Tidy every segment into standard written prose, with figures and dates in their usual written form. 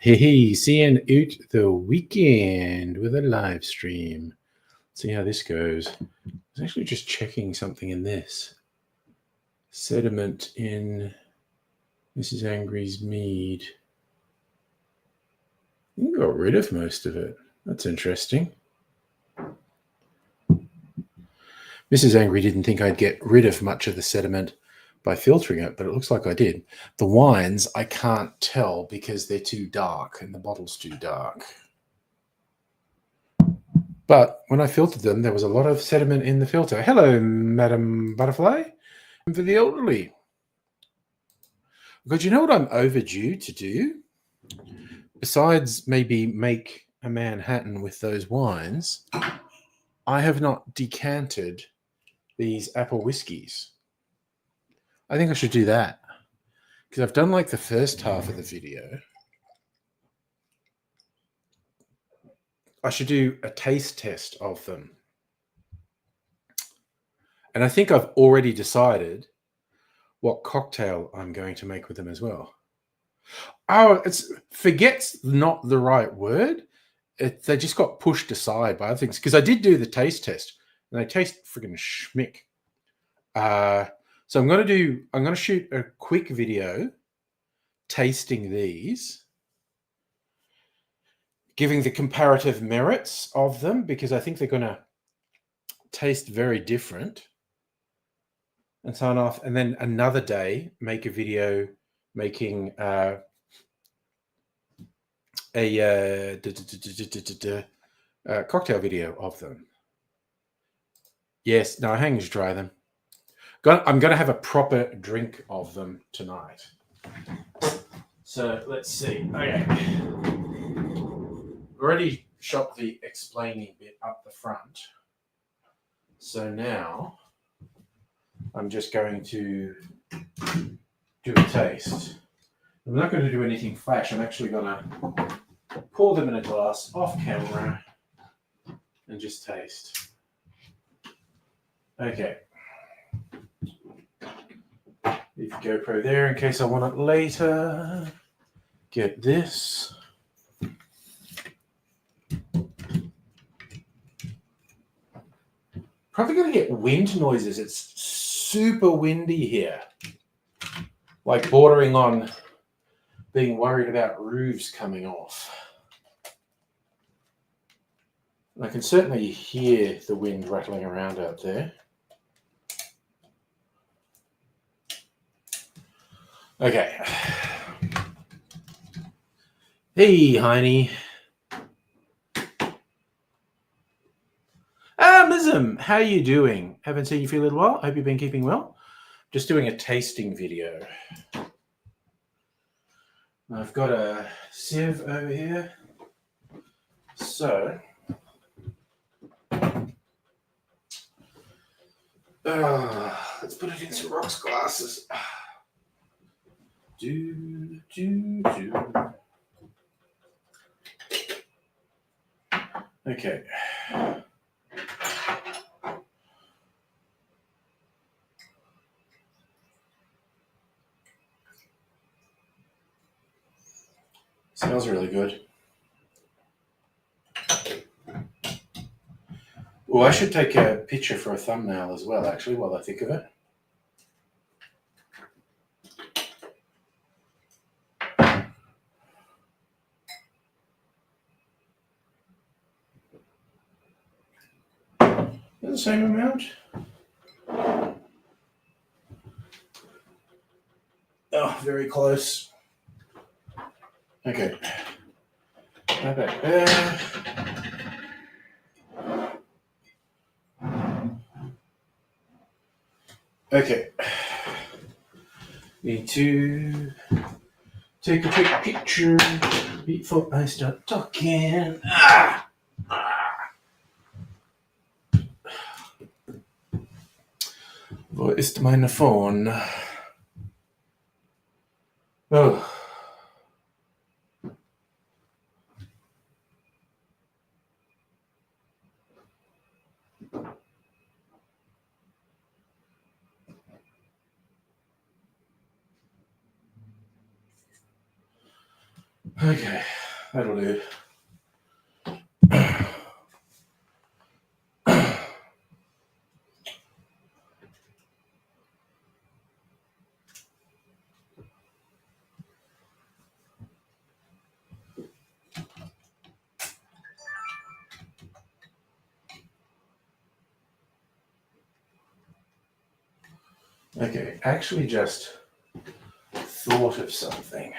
Hey, seeing out the weekend with a live stream. See how this goes. I was actually just checking something in this. Sediment in Mrs. Angry's mead. You got rid of most of it. That's interesting. Mrs. Angry didn't think I'd get rid of much of the sediment by filtering it, but it looks like I did. The wines, I can't tell because they're too dark and the bottle's too dark. But when I filtered them, there was a lot of sediment in the filter. Hello, Madam Butterfly. For the elderly. Because you know what I'm overdue to do? Besides maybe make a Manhattan with those wines, I have not decanted these apple whiskies. I think I should do that. Because I've done like the first half of the video. I should do a taste test of them. And I think I've already decided what cocktail I'm going to make with them as well. Oh, forget's not the right word. They just got pushed aside by other things. Because I did do the taste test, and they taste friggin' schmick. So I'm going to shoot a quick video tasting these, giving the comparative merits of them, because I think they're going to taste very different, and sign off. And then another day, make a video making a cocktail video of them. Yes, no, hang dry them. I'm going to have a proper drink of them tonight. So let's see. Okay. Already shot the explaining bit up the front. So now I'm just going to do a taste. I'm not going to do anything flash. I'm actually going to pour them in a glass off camera and just taste. Okay. Leave GoPro there in case I want it later. Get this. Probably going to get wind noises. It's super windy here. Like bordering on being worried about roofs coming off. I can certainly hear the wind rattling around out there. Okay. Hey, Heine. Mism, how are you doing? Haven't seen you for a little while. Hope you've been keeping well. Just doing a tasting video. I've got a sieve over here. So, let's put it in some rocks glasses. Okay. Smells really good. Well, I should take a picture for a thumbnail as well, actually, while I think of it. Is it the same amount? Oh, very close. Okay. Back there. Okay. Need to take a quick picture before I start talking. Wo ist meine Phone? Oh. Okay, that'll do. Okay, actually just thought of something.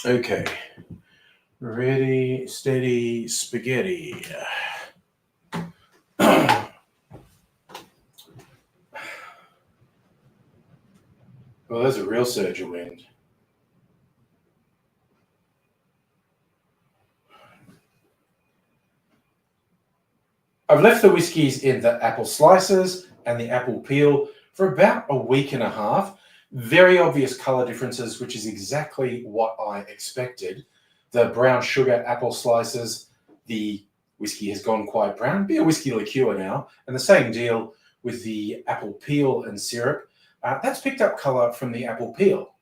Okay, ready, steady, spaghetti. Well, there's a real surge of wind. I've left the whiskies in the apple slices and the apple peel for about a week and a half. Very obvious color differences, which is exactly what I expected. The brown sugar apple slices, the whiskey has gone quite brown, be a whiskey liqueur now, and the same deal with the apple peel and syrup. That's picked up color from the apple peel.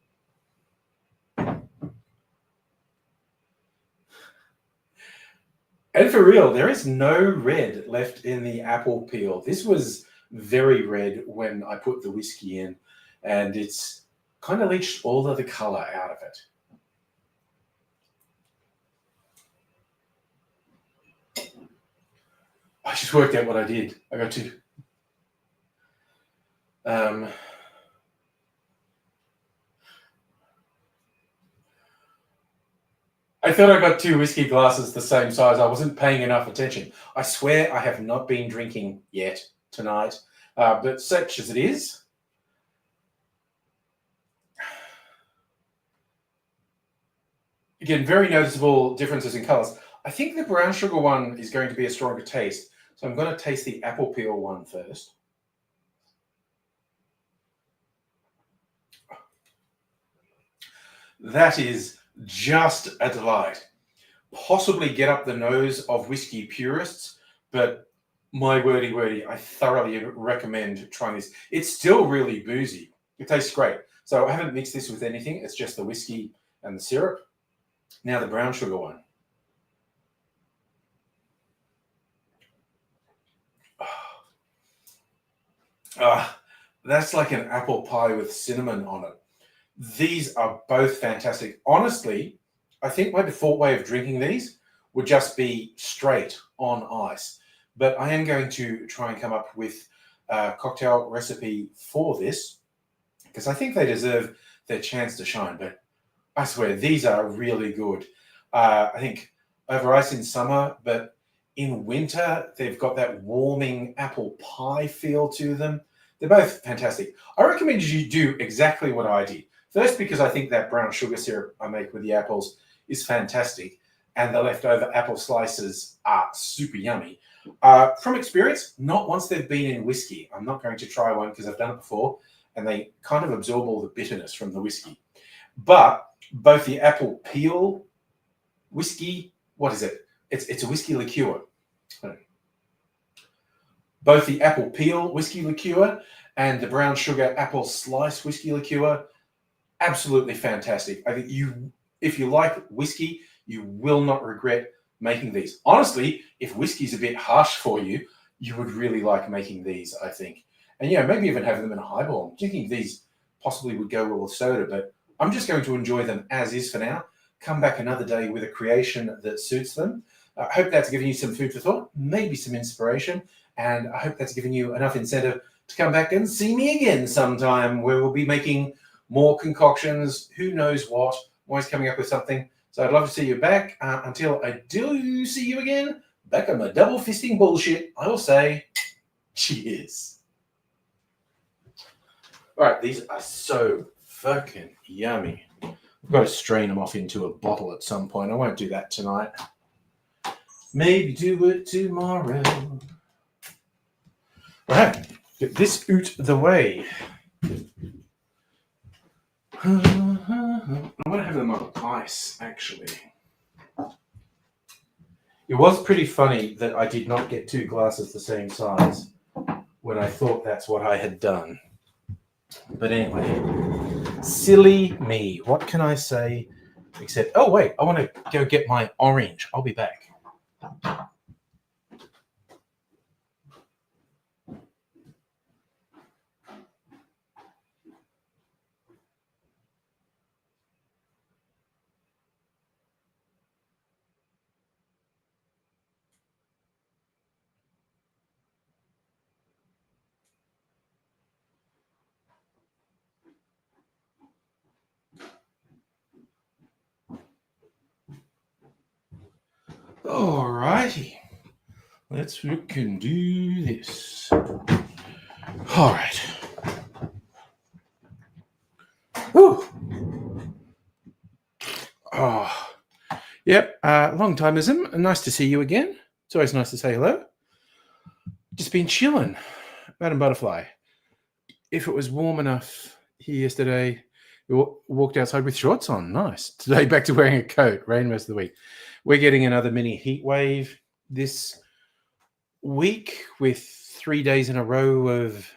And for real, there is no red left in the apple peel. This was very red when I put the whiskey in, and it's kind of leached all of the color out of it. I just worked out what I did. I got to I thought I got 2 whiskey glasses the same size. I wasn't paying enough attention. I swear I have not been drinking yet tonight, but such as it is. Again, very noticeable differences in colors. I think the brown sugar one is going to be a stronger taste. So I'm going to taste the apple peel one first. That is just a delight. Possibly get up the nose of whiskey purists, but my wordy, I thoroughly recommend trying this. It's still really boozy. It tastes great. So I haven't mixed this with anything. It's just the whiskey and the syrup. Now the brown sugar one. That's like an apple pie with cinnamon on it. These are both fantastic. Honestly, I think my default way of drinking these would just be straight on ice. But I am going to try and come up with a cocktail recipe for this because I think they deserve their chance to shine. But I swear, these are really good. I think over ice in summer, but in winter, they've got that warming apple pie feel to them. They're both fantastic. I recommend you do exactly what I did. First, because I think that brown sugar syrup I make with the apples is fantastic, and the leftover apple slices are super yummy. From experience, not once they've been in whiskey. I'm not going to try one because I've done it before, and they kind of absorb all the bitterness from the whiskey. But both the apple peel whiskey, what is it? It's a whiskey liqueur. Both the apple peel whiskey liqueur and the brown sugar apple slice whiskey liqueur, absolutely fantastic. I think if you like whiskey, you will not regret making these. Honestly, if whiskey's a bit harsh for you, you would really like making these, I think. And yeah, maybe even have them in a highball. I'm thinking these possibly would go well with soda, but I'm just going to enjoy them as is for now. Come back another day with a creation that suits them. I hope that's given you some food for thought, maybe some inspiration, and I hope that's given you enough incentive to come back and see me again sometime, where we'll be making more concoctions. Who knows what? I'm always coming up with something. So I'd love to see you back. Until I do see you again, back on my double fisting bullshit, I will say cheers. All right, these are so fucking yummy. I've got to strain them off into a bottle at some point. I won't do that tonight. Maybe do it tomorrow. All right, get this out the way. I'm going to have them on ice, actually. It was pretty funny that I did not get two glasses the same size when I thought that's what I had done. But anyway, silly me. What can I say except, oh wait, I want to go get my orange. I'll be back. Alrighty, let's frickin' do this. All right. Whew. Oh, yep. Long timeism. Nice to see you again. It's always nice to say hello. Just been chilling, Madam Butterfly. If it was warm enough here yesterday, we walked outside with shorts on. Nice. Today, back to wearing a coat. Rain most of the week. We're getting another mini heat wave this week with 3 days in a row of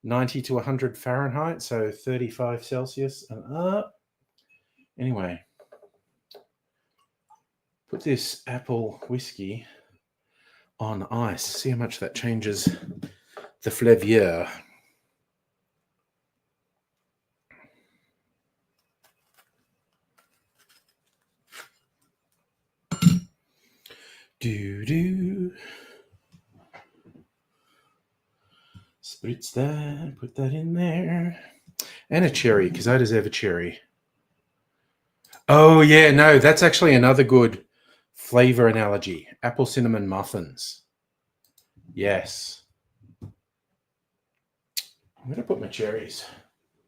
90 to 100 Fahrenheit, so 35 Celsius and up. Anyway, put this apple whiskey on ice. See how much that changes the flavor. Do. Spritz that, put that in there. And a cherry, because I deserve a cherry. Oh, yeah, no, that's actually another good flavor analogy. Apple cinnamon muffins. Yes. I'm going to put my cherries.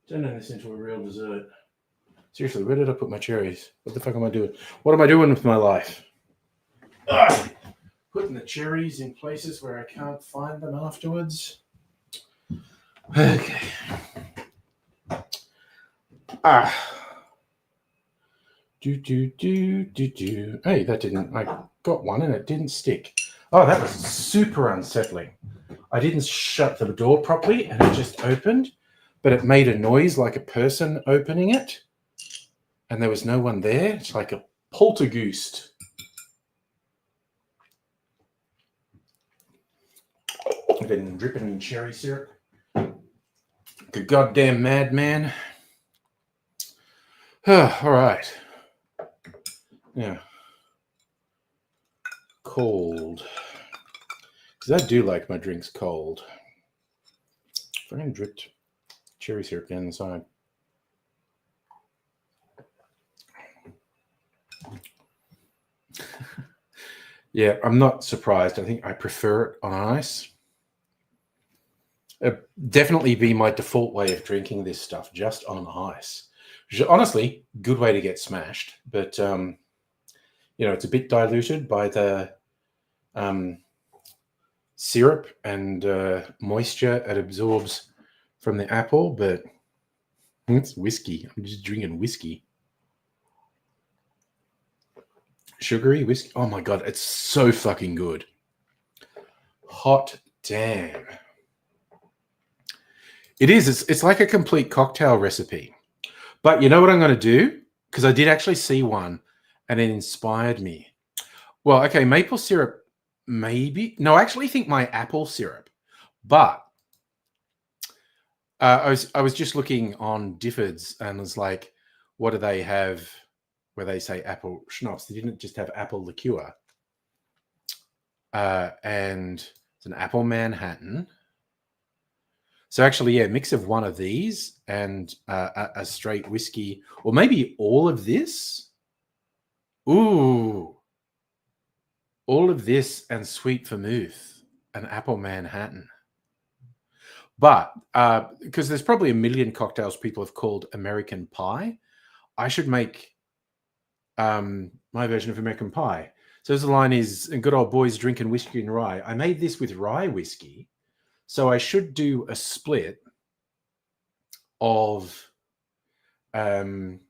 Turning this into a real dessert. Seriously, where did I put my cherries? What the fuck am I doing? What am I doing with my life? Putting the cherries in places where I can't find them afterwards. Okay. Do. Hey, that didn't. I got one and it didn't stick. Oh, that was super unsettling. I didn't shut the door properly and it just opened, but it made a noise like a person opening it, and there was no one there. It's like a poltergeist. I've been dripping in cherry syrup. Like a goddamn madman. All right. Yeah. Cold. Because I do like my drinks cold. I can dripped cherry syrup down the side. Yeah, I'm not surprised. I think I prefer it on ice. It'd definitely be my default way of drinking this stuff, just on ice. Which is honestly a good way to get smashed, but it's a bit diluted by the syrup and moisture it absorbs from the apple, but it's whiskey. I'm just drinking whiskey. Sugary whiskey. Oh my God, it's so fucking good. Hot damn. It is. It's like a complete cocktail recipe. But you know what I'm going to do? Because I did actually see one and it inspired me. Well, okay, maple syrup, maybe. No, I actually think my apple syrup. But I was just looking on Difford's and was like, what do they have where they say apple schnapps? They didn't just have apple liqueur. and it's an apple Manhattan. So actually, yeah, mix of one of these and a straight whiskey, or maybe all of this. Ooh, all of this and sweet vermouth, an apple Manhattan. But because there's probably a million cocktails people have called American Pie, I should make my version of American Pie. So the line is, good old boys drinking whiskey and rye. I made this with rye whiskey, so I should do a split of the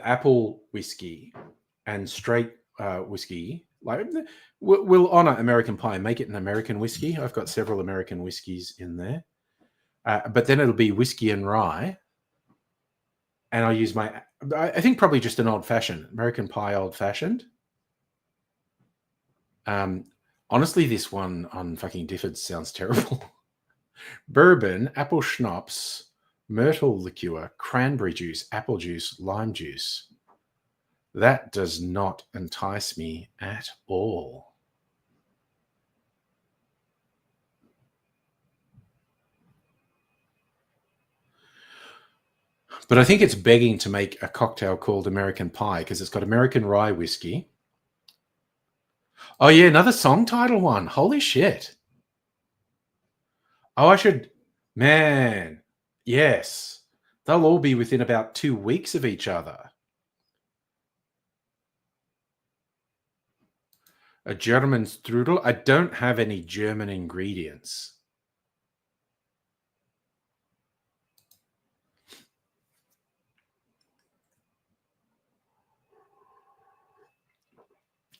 apple whiskey and straight whiskey. Like we'll honor American Pie, make it an American whiskey. I've got several American whiskeys in there, but then it'll be whiskey and rye, and I'll use I think probably just an old fashioned American Pie, old fashioned. Honestly, this one on fucking Difford's sounds terrible. Bourbon, apple schnapps, myrtle liqueur, cranberry juice, apple juice, lime juice. That does not entice me at all. But I think it's begging to make a cocktail called American Pie because it's got American rye whiskey. Oh, yeah, another song title one. Holy shit. Oh, I should. Man, yes. They'll all be within about 2 weeks of each other. A German strudel. I don't have any German ingredients.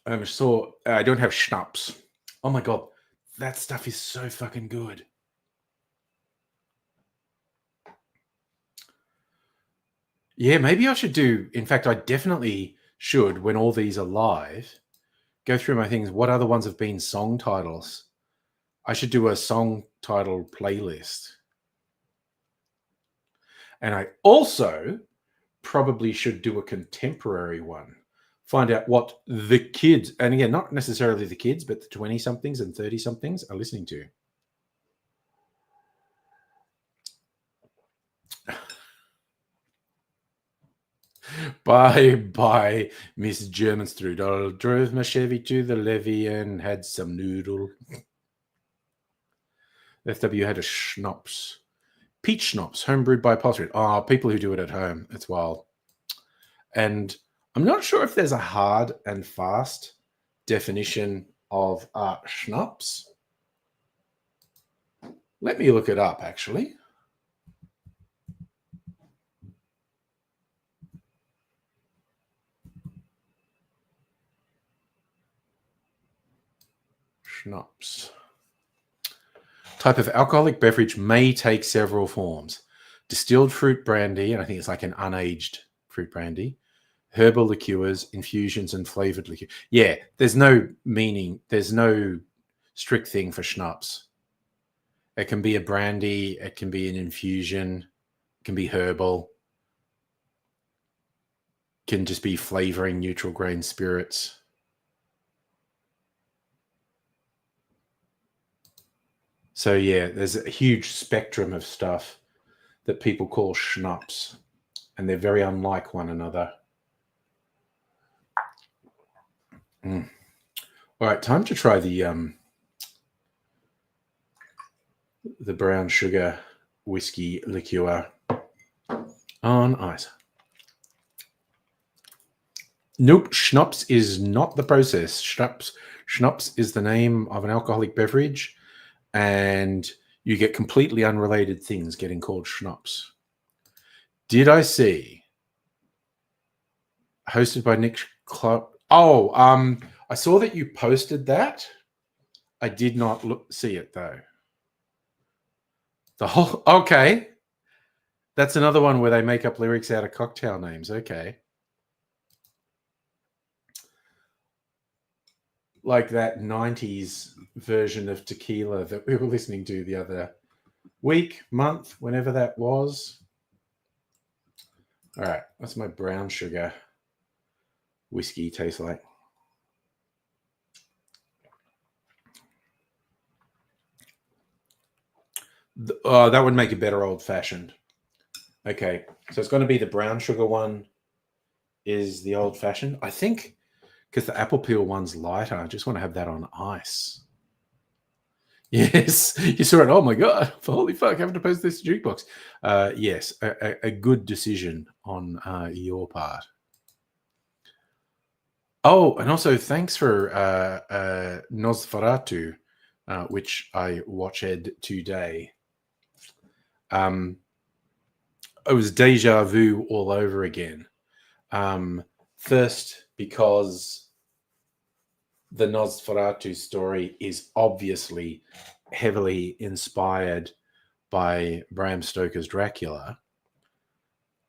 I don't have schnapps. Oh my god, that stuff is so fucking good. Yeah, maybe I should do. In fact, I definitely should, when all these are live, go through my things. What other ones have been song titles? I should do a song title playlist. And I also probably should do a contemporary one. Find out what the kids, and again, not necessarily the kids, but the 20 somethings and 30 somethings are listening to. Bye, Miss German Strudel. Drove my Chevy to the levee and had some noodle. FW had a schnapps. Peach schnapps, homebrewed by Pottery. Oh, people who do it at home. It's wild. And I'm not sure if there's a hard and fast definition of schnapps. Let me look it up, actually. Schnapps. Type of alcoholic beverage may take several forms. Distilled fruit brandy, and I think it's like an unaged fruit brandy, herbal liqueurs, infusions, and flavored liqueur. Yeah, there's no meaning. There's no strict thing for schnapps. It can be a brandy. It can be an infusion. It can be herbal. It can just be flavoring neutral grain spirits. So yeah, there's a huge spectrum of stuff that people call schnapps, and they're very unlike one another. All right, time to try the brown sugar whiskey liqueur on ice. Nope, schnapps is not the process. Schnapps is the name of an alcoholic beverage, and you get completely unrelated things getting called schnapps. Did I see? Hosted by Nick Clark. Oh, I saw that you posted that. I did not see it though. Okay. That's another one where they make up lyrics out of cocktail names. Okay. Like that 90s version of tequila that we were listening to the other week, month, whenever that was. All right. What's my brown sugar whiskey taste like? That would make a better old fashioned. Okay, so it's going to be the brown sugar one is the old fashioned. I think because the apple peel one's lighter, I just want to have that on ice. Yes, you saw it. Oh my god! Holy fuck! Having to post this jukebox. Yes, a good decision on your part. Oh, and also thanks for Nosferatu, which I watched today. It was deja vu all over again. First, because the Nosferatu story is obviously heavily inspired by Bram Stoker's Dracula,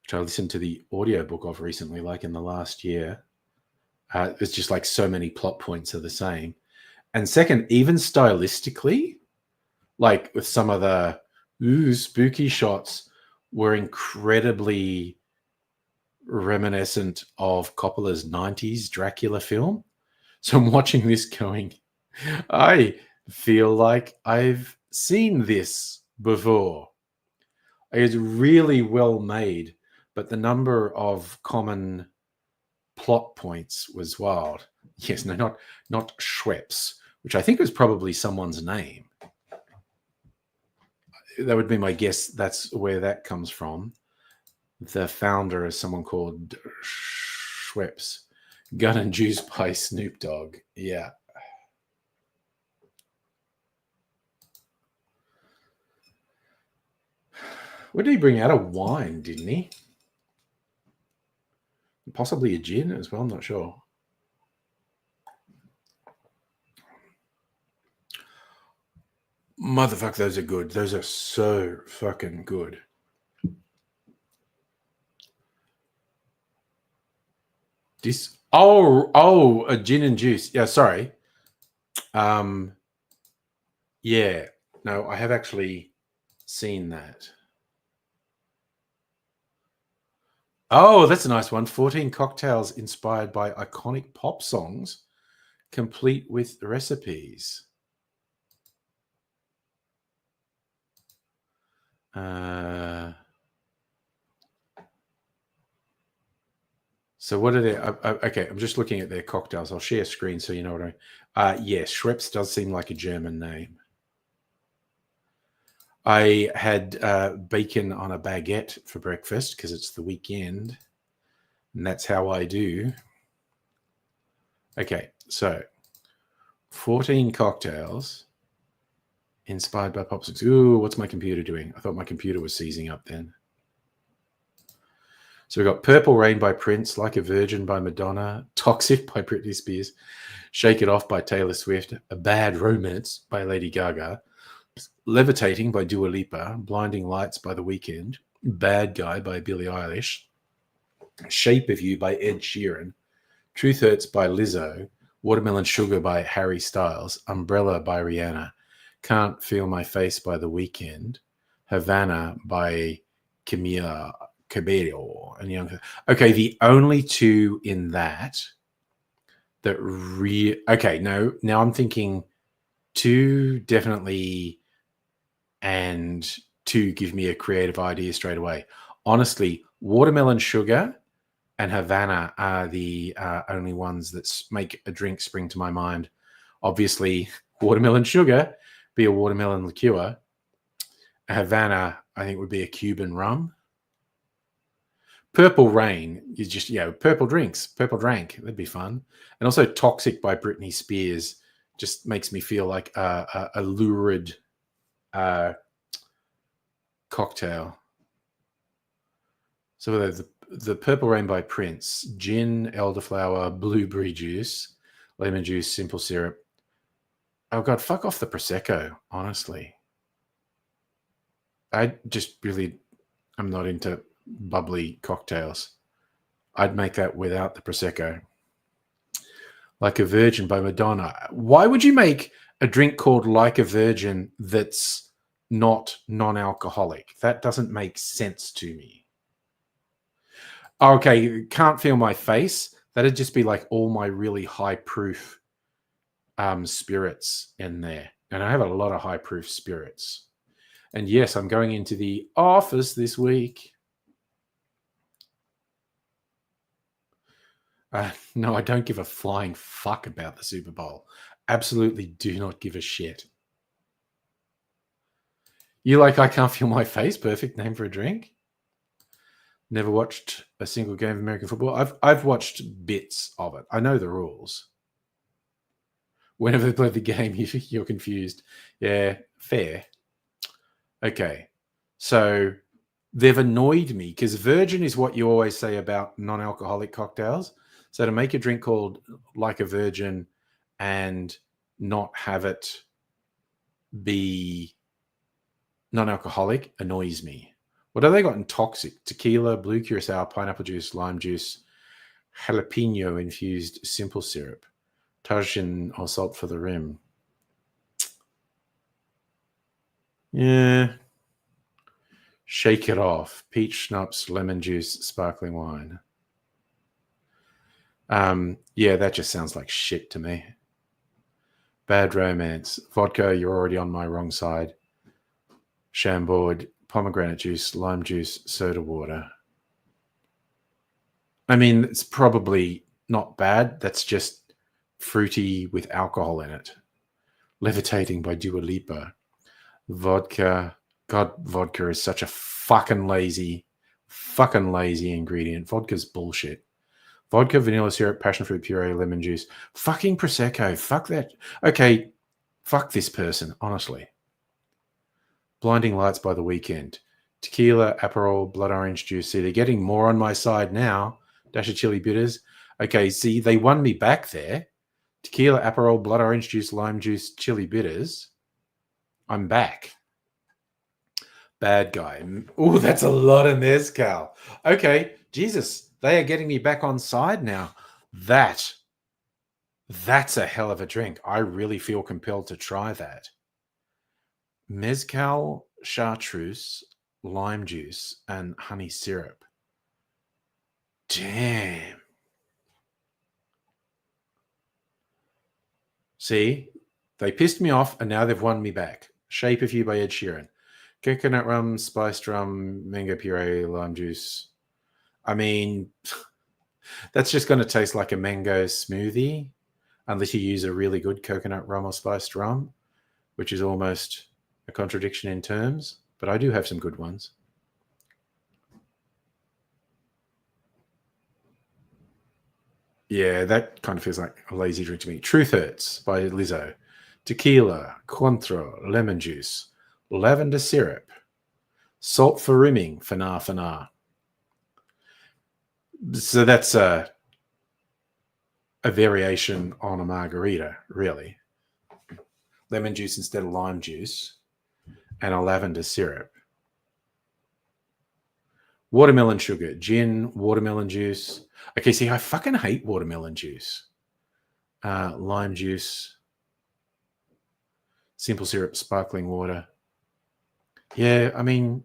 which I listened to the audiobook of recently, like in the last year. It's just like so many plot points are the same. And second, even stylistically, like with some of the spooky shots were incredibly reminiscent of Coppola's 90s Dracula film. So I'm watching this going, I feel like I've seen this before. It's really well made, but the number of common plot points was wild. Yes, no, not Schweppes, which I think was probably someone's name. That would be my guess. That's where that comes from. The founder is someone called Schweppes. Gun and Juice by Snoop Dogg. Yeah. What did he bring out? A wine, didn't he? Possibly a gin as well. I'm not sure. Motherfuck, those are good. Those are so fucking good. This a gin and juice. Yeah, sorry. Yeah. No, I have actually seen that. Oh, that's a nice one. 14 cocktails inspired by iconic pop songs, complete with recipes. So what are they? Okay, I'm just looking at their cocktails. I'll share screen so you know what I mean. Yes, Schweppes does seem like a German name. I had bacon on a baguette for breakfast because it's the weekend, and that's how I do. Okay, so 14 cocktails inspired by pop songs. Ooh, what's my computer doing? I thought my computer was seizing up then. So we've got Purple Rain by Prince, Like a Virgin by Madonna, Toxic by Britney Spears, Shake It Off by Taylor Swift, A Bad Romance by Lady Gaga, Levitating by Dua Lipa, Blinding Lights by The Weeknd, Bad Guy by Billie Eilish, Shape of You by Ed Sheeran, Truth Hurts by Lizzo, Watermelon Sugar by Harry Styles, Umbrella by Rihanna, Can't Feel My Face by The Weeknd, Havana by Camila Cabello and Young. Okay, the only two in that okay, no, now I'm thinking two definitely, and two give me a creative idea straight away. Honestly, Watermelon Sugar and Havana are the only ones that make a drink spring to my mind. Obviously, Watermelon Sugar be a watermelon liqueur. Havana, I think, would be a Cuban rum. Purple Rain is just, purple drinks, purple drank. That'd be fun. And also Toxic by Britney Spears just makes me feel like a lurid cocktail. So the Purple Rain by Prince, gin, elderflower, blueberry juice, lemon juice, simple syrup. Oh God, fuck off the Prosecco, honestly. I'm not into bubbly cocktails. I'd make that without the Prosecco. Like a Virgin by Madonna. Why would you make a drink called Like a Virgin that's not non-alcoholic? That doesn't make sense to me. Okay, Can't Feel My Face. That'd just be like all my really high proof spirits in there. And I have a lot of high proof spirits. And yes, I'm going into the office this week. No, I don't give a flying fuck about the Super Bowl. Absolutely do not give a shit. You like I Can't Feel My Face? Perfect name for a drink. Never watched a single game of American football. I've watched bits of it. I know the rules. Whenever they play the game, you're confused. Yeah, fair. Okay. So they've annoyed me because virgin is what you always say about non-alcoholic cocktails. So to make a drink called like a virgin and not have it be non-alcoholic annoys me. What have they got in toxic? Tequila, blue curacao, pineapple juice, lime juice, jalapeno infused simple syrup, tarragon or salt for the rim. Yeah. Shake it off. Peach schnapps, lemon juice, sparkling wine. Yeah, that just sounds like shit to me. Bad romance. Vodka, you're already on my wrong side. Chambord, pomegranate juice, lime juice, soda water. I mean, it's probably not bad. That's just fruity with alcohol in it. Levitating by Dua Lipa. Vodka. God, vodka is such a fucking lazy ingredient. Vodka's bullshit. Vodka, vanilla syrup, passion fruit puree, lemon juice. Fucking Prosecco. Fuck that. Okay, fuck this person, honestly. Blinding Lights by The Weekend. Tequila, Aperol, blood orange juice. See, they're getting more on my side now. Dash of chili bitters. Okay, see, they won me back there. Tequila, Aperol, blood orange juice, lime juice, chili bitters. I'm back. Bad guy. Oh, that's a lot of mezcal. Okay, Jesus, they are getting me back on side now. That's a hell of a drink. I really feel compelled to try that. Mezcal, chartreuse, lime juice, and honey syrup. Damn. See, they pissed me off and now they've won me back. Shape of You by Ed Sheeran. Coconut rum, spiced rum, mango puree, lime juice. I mean, that's just going to taste like a mango smoothie unless you use a really good coconut rum or spiced rum, which is almost a contradiction in terms, but I do have some good ones. Yeah, that kind of feels like a lazy drink to me. Truth Hurts by Lizzo. Tequila, Cointreau, lemon juice, lavender syrup, salt for rimming, fana. So that's a variation on a margarita, really. Lemon juice instead of lime juice and a lavender syrup. Watermelon sugar, gin, watermelon juice. Okay, see, I fucking hate watermelon juice. Lime juice, simple syrup, sparkling water. Yeah, I mean,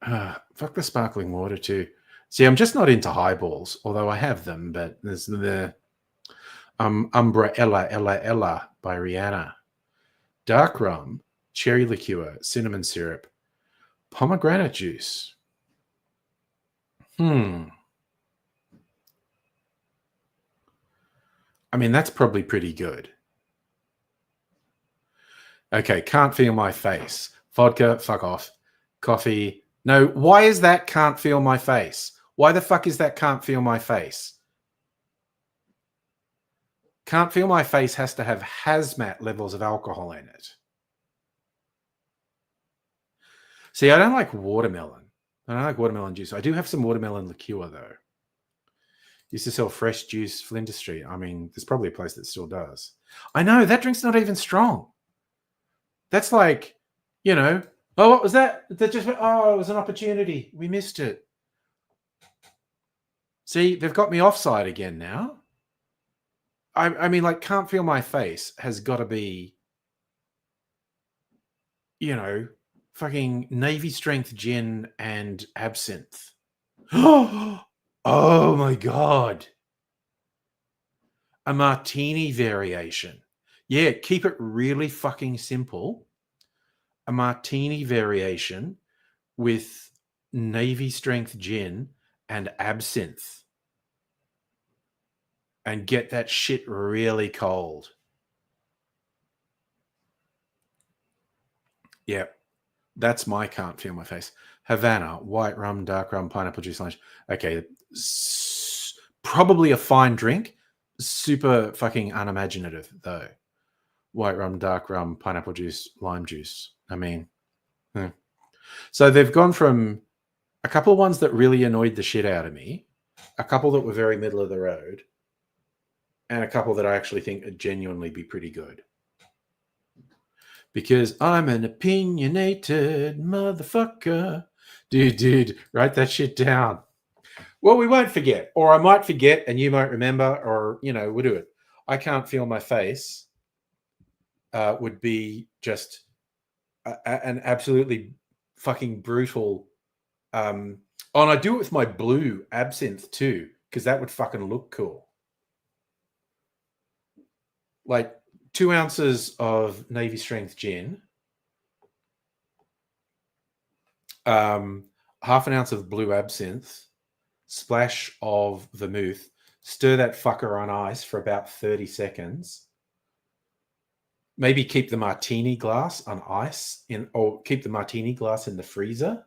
fuck the sparkling water too. See, I'm just not into highballs, although I have them, but there's the Umbrella Ella by Rihanna. Dark rum, cherry liqueur, cinnamon syrup, pomegranate juice. I mean, that's probably pretty good. Okay, can't feel my face. Vodka, fuck off. Coffee. No, why is that can't feel my face? Why the fuck is that can't feel my face? Can't feel my face has to have hazmat levels of alcohol in it. See, I don't like watermelon. I don't like watermelon juice. I do have some watermelon liqueur, though. Used to sell fresh juice, Flinders Street. I mean, there's probably a place that still does. I know, that drink's not even strong. That's like, oh, what was that? That just, it was an opportunity. We missed it. See, they've got me offside again now. I mean, like, can't feel my face has got to be, fucking Navy strength gin and absinthe. Oh my God. A martini variation. Yeah, keep it really fucking simple. a martini variation with Navy strength gin and absinthe and get that shit really cold. Yeah, that's my can't feel my face. Havana, white rum, dark rum, pineapple juice, lunch. Okay, probably a fine drink. Super fucking unimaginative, though. White rum, dark rum, pineapple juice, lime juice. I mean, so they've gone from a couple of ones that really annoyed the shit out of me, a couple that were very middle of the road, and a couple that I actually think would genuinely be pretty good. Because I'm an opinionated motherfucker. Dude, write that shit down. Well, we won't forget, or I might forget and you might remember, or, we'll do it. I can't feel my face would be just an absolutely fucking brutal. And I do it with my blue absinthe too, because that would fucking look cool. Like 2 ounces of Navy strength gin, half an ounce of blue absinthe, splash of vermouth, stir that fucker on ice for about 30 seconds. Maybe keep the martini glass on ice or keep the martini glass in the freezer.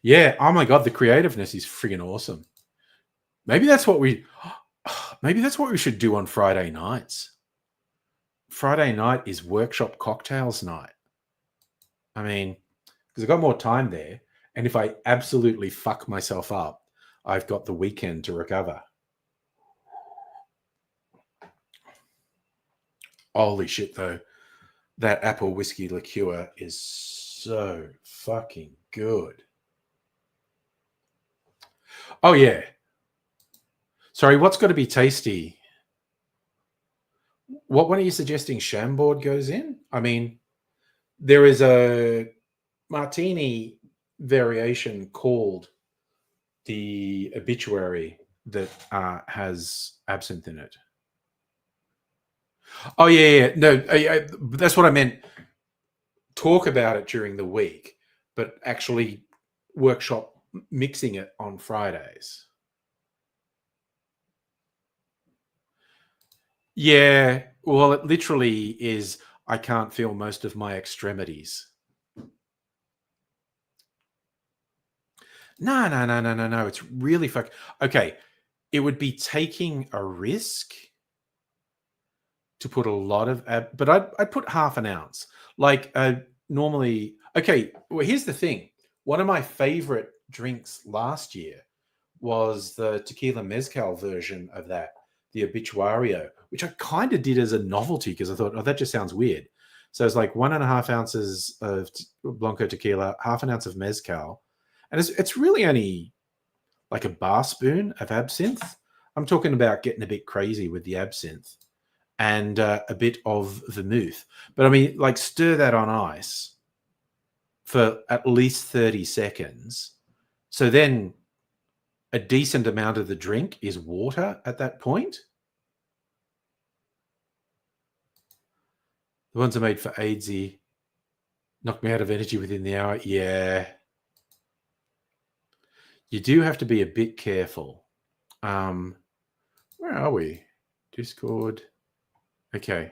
Yeah. Oh my God. The creativeness is friggin' awesome. Maybe that's what we should do on Friday nights. Friday night is workshop cocktails night. I mean, because I've got more time there. And if I absolutely fuck myself up, I've got the weekend to recover. Holy shit, though. That apple whiskey liqueur is so fucking good. Oh, yeah. Sorry, what's got to be tasty? What one are you suggesting Chambord goes in? I mean, there is a martini variation called the Obituary that has absinthe in it. Oh, yeah. No, that's what I meant. Talk about it during the week, but actually workshop mixing it on Fridays. Yeah, well, it literally is. I can't feel most of my extremities. No. It's really okay. It would be taking a risk to put a lot of, but I'd put half an ounce. Like normally. Okay, well, here's the thing. One of my favorite drinks last year was the tequila mezcal version of that, the Obituario, which I kind of did as a novelty because I thought, oh, that just sounds weird. So it's like 1.5 ounces of Blanco tequila, half an ounce of mezcal. And it's really only like a bar spoon of absinthe. I'm talking about getting a bit crazy with the absinthe and a bit of vermouth. But I mean, like stir that on ice for at least 30 seconds. So then a decent amount of the drink is water at that point. The ones are made for AIDSy. Knock me out of energy within the hour. Yeah. You do have to be a bit careful. Where are we? Discord. Okay.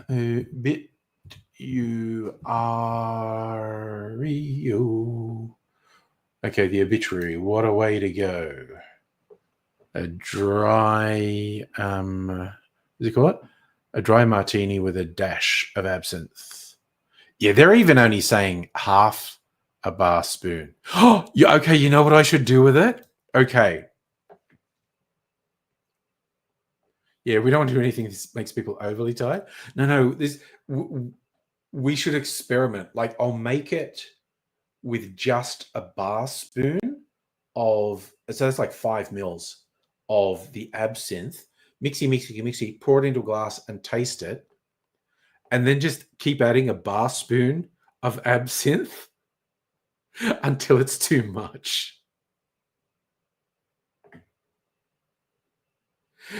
Bit you are you. Okay, the Obituary. What a way to go. A dry what do you call it? A dry martini with a dash of absinthe. Yeah, they're even only saying half a bar spoon. Oh, yeah, okay, you know what I should do with it? Okay. Yeah, we don't want to do anything that makes people overly tired. No, we should experiment. Like, I'll make it with just a bar spoon of, so that's like 5 mils of the absinthe. Mixy, pour it into a glass and taste it. And then just keep adding a bar spoon of absinthe until it's too much.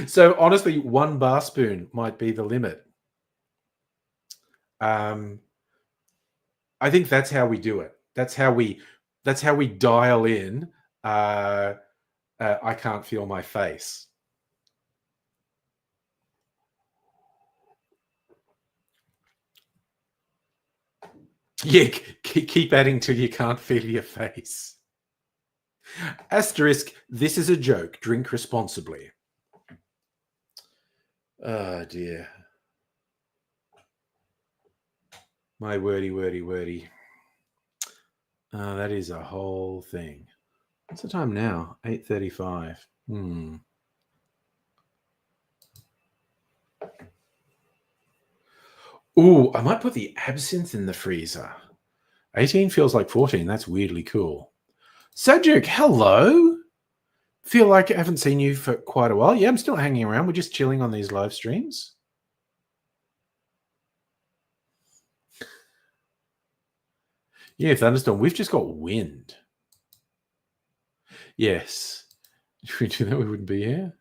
So honestly, 1 bar spoon might be the limit. Um, I think that's how we do it. That's how we dial in, uh, I can't feel my face. Yeah, keep adding till you can't feel your face. Asterisk, this is a joke. Drink responsibly. Oh dear. My wordy, wordy, wordy. That is a whole thing. What's the time now? 8:35. Ooh, I might put the absinthe in the freezer. 18 feels like 14. That's weirdly cool. Sajuk, hello. Feel like I haven't seen you for quite a while. Yeah, I'm still hanging around. We're just chilling on these live streams. Yeah, thunderstorm. We've just got wind. Yes. If we do that, we wouldn't be here.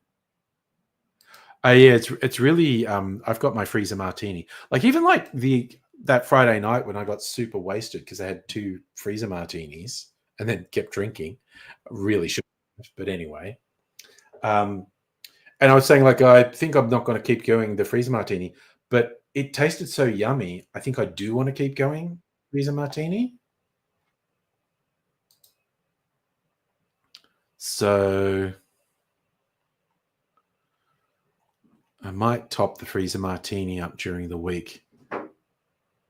Yeah, it's really I've got my freezer martini. Like even like that Friday night when I got super wasted because I had 2 freezer martinis and then kept drinking. Really should have, but anyway. Um and I was saying like I think I'm not going to keep going the freezer martini, but it tasted so yummy. I think I do want to keep going freezer martini. So I might top the freezer martini up during the week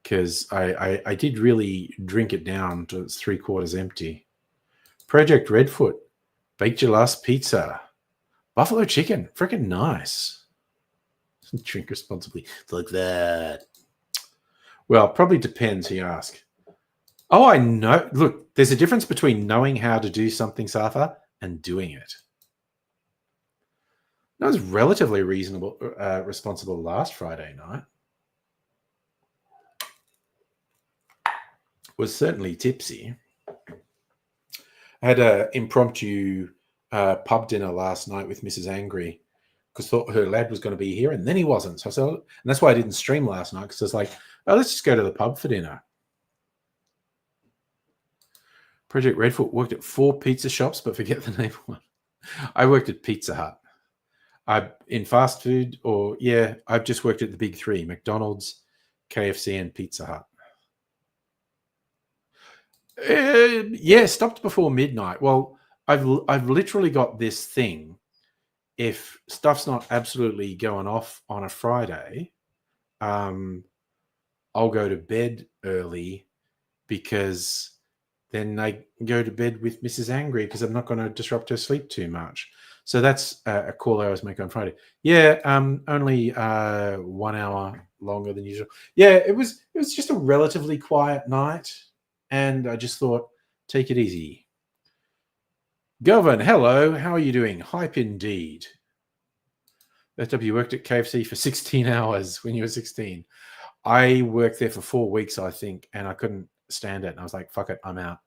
because I did really drink it down to it's 3/4 empty. Project Redfoot, baked your last pizza, buffalo chicken, freaking nice. Drink responsibly, like that. Well, probably depends. You ask. Oh, I know. Look, there's a difference between knowing how to do something, Safa, and doing it. I was relatively reasonable, responsible last Friday night. Was certainly tipsy. I had an impromptu pub dinner last night with Mrs. Angry because thought her lad was going to be here and then he wasn't. So I said, and that's why I didn't stream last night because I was like, oh, let's just go to the pub for dinner. Project Redfoot worked at 4 pizza shops, but forget the name of one. I worked at Pizza Hut. In fast food, I've just worked at the big 3: McDonald's, KFC, and Pizza Hut. Yeah, stopped before midnight. Well, I've literally got this thing. If stuff's not absolutely going off on a Friday, I'll go to bed early because then I go to bed with Mrs. Angry because I'm not going to disrupt her sleep too much. So that's a call I always make on Friday. Yeah, only 1 hour longer than usual. Yeah, it was just a relatively quiet night, and I just thought, take it easy. Govan, hello, how are you doing? Hype indeed. FW worked at KFC for 16 hours when you were 16. I worked there for 4 weeks, I think, and I couldn't stand it. And I was like, fuck it, I'm out.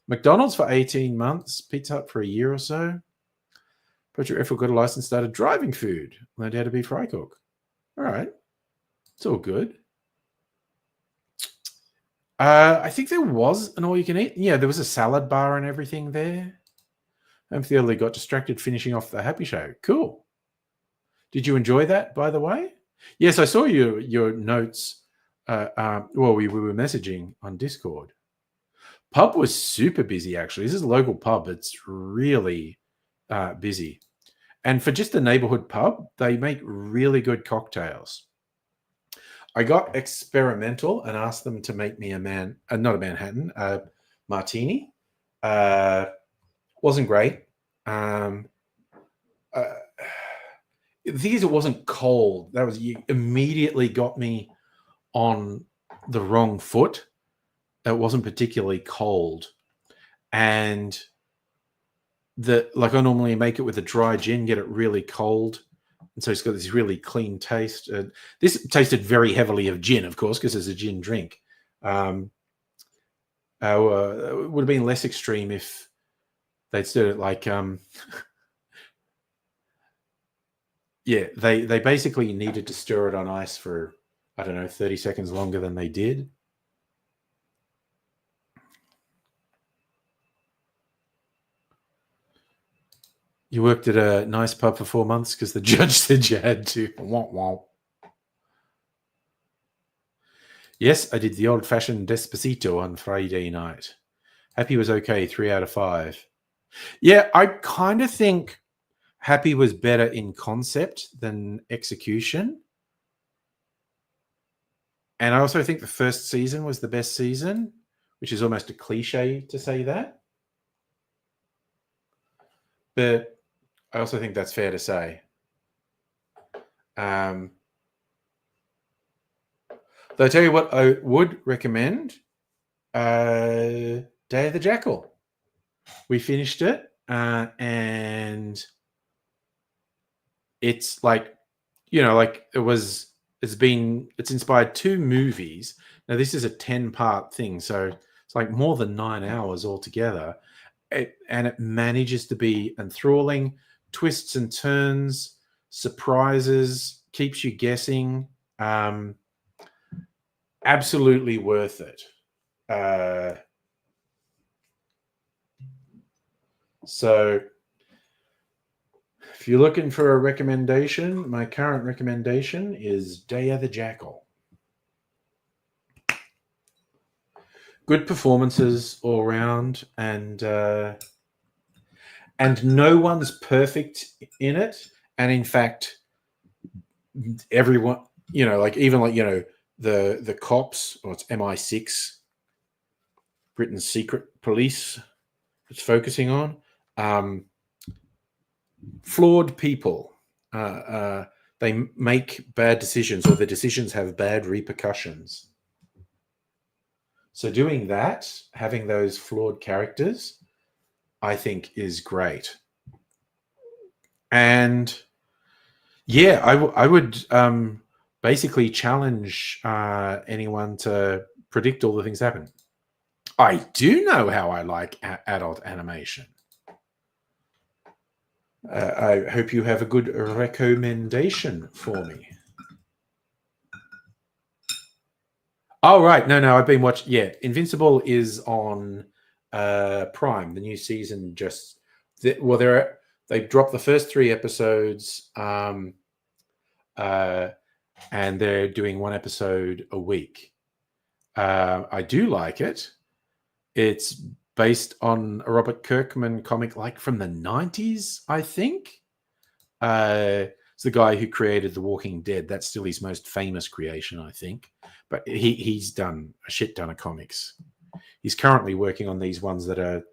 McDonald's for 18 months, Pizza Hut for a year or so. Project Redfoot got a license, started driving food, learned how to be fry cook. All right. It's all good. I think there was an all you can eat. Yeah, there was a salad bar and everything there. They got distracted finishing off the Happy Show. Cool. Did you enjoy that, by the way? Yes, I saw your notes. We were messaging on Discord. Pub was super busy, actually. This is a local pub. It's really busy. And for just a neighborhood pub, they make really good cocktails. I got experimental and asked them to make me not a Manhattan, martini. Wasn't great. The thing is, it wasn't cold. You immediately got me on the wrong foot. It wasn't particularly cold. And I normally make it with a dry gin, get it really cold. And so it's got this really clean taste. This tasted very heavily of gin, of course, because it's a gin drink. It would have been less extreme if they'd stirred it like Yeah, they basically needed to stir it on ice for, I don't know, 30 seconds longer than they did. You worked at a nice pub for 4 months because the judge said you had to. Wah, wah. Yes, I did the old-fashioned Despacito on Friday night. Happy was okay, 3 out of 5. Yeah, I kind of think Happy was better in concept than execution. And I also think the first season was the best season, which is almost a cliche to say that. But I also think that's fair to say. Though I tell you what, I would recommend Day of the Jackal. We finished it, and it's like, like it's inspired 2 movies. Now this is a 10-part thing, so it's like more than 9 hours altogether. And it manages to be enthralling, twists and turns, surprises, keeps you guessing. Absolutely worth it. So if you're looking for a recommendation, my current recommendation is Day of the Jackal. Good performances all around, and no one's perfect in it. And in fact, everyone, the cops, or it's MI6, Britain's secret police, it's focusing on flawed people. They make bad decisions, or their decisions have bad repercussions. So doing that, having those flawed characters, I think is great. And yeah, I would basically challenge anyone to predict all the things that happen. I do know how I like adult animation. I hope you have a good recommendation for me. Oh, right. No, I've been watching. Yeah, Invincible is on Prime. The new season just... They dropped the first 3 episodes, and they're doing 1 episode a week. I do like it. It's based on a Robert Kirkman comic, like from the 90s, I think. It's the guy who created The Walking Dead. That's still his most famous creation, I think. But he's done a shit ton of comics. He's currently working on these ones that are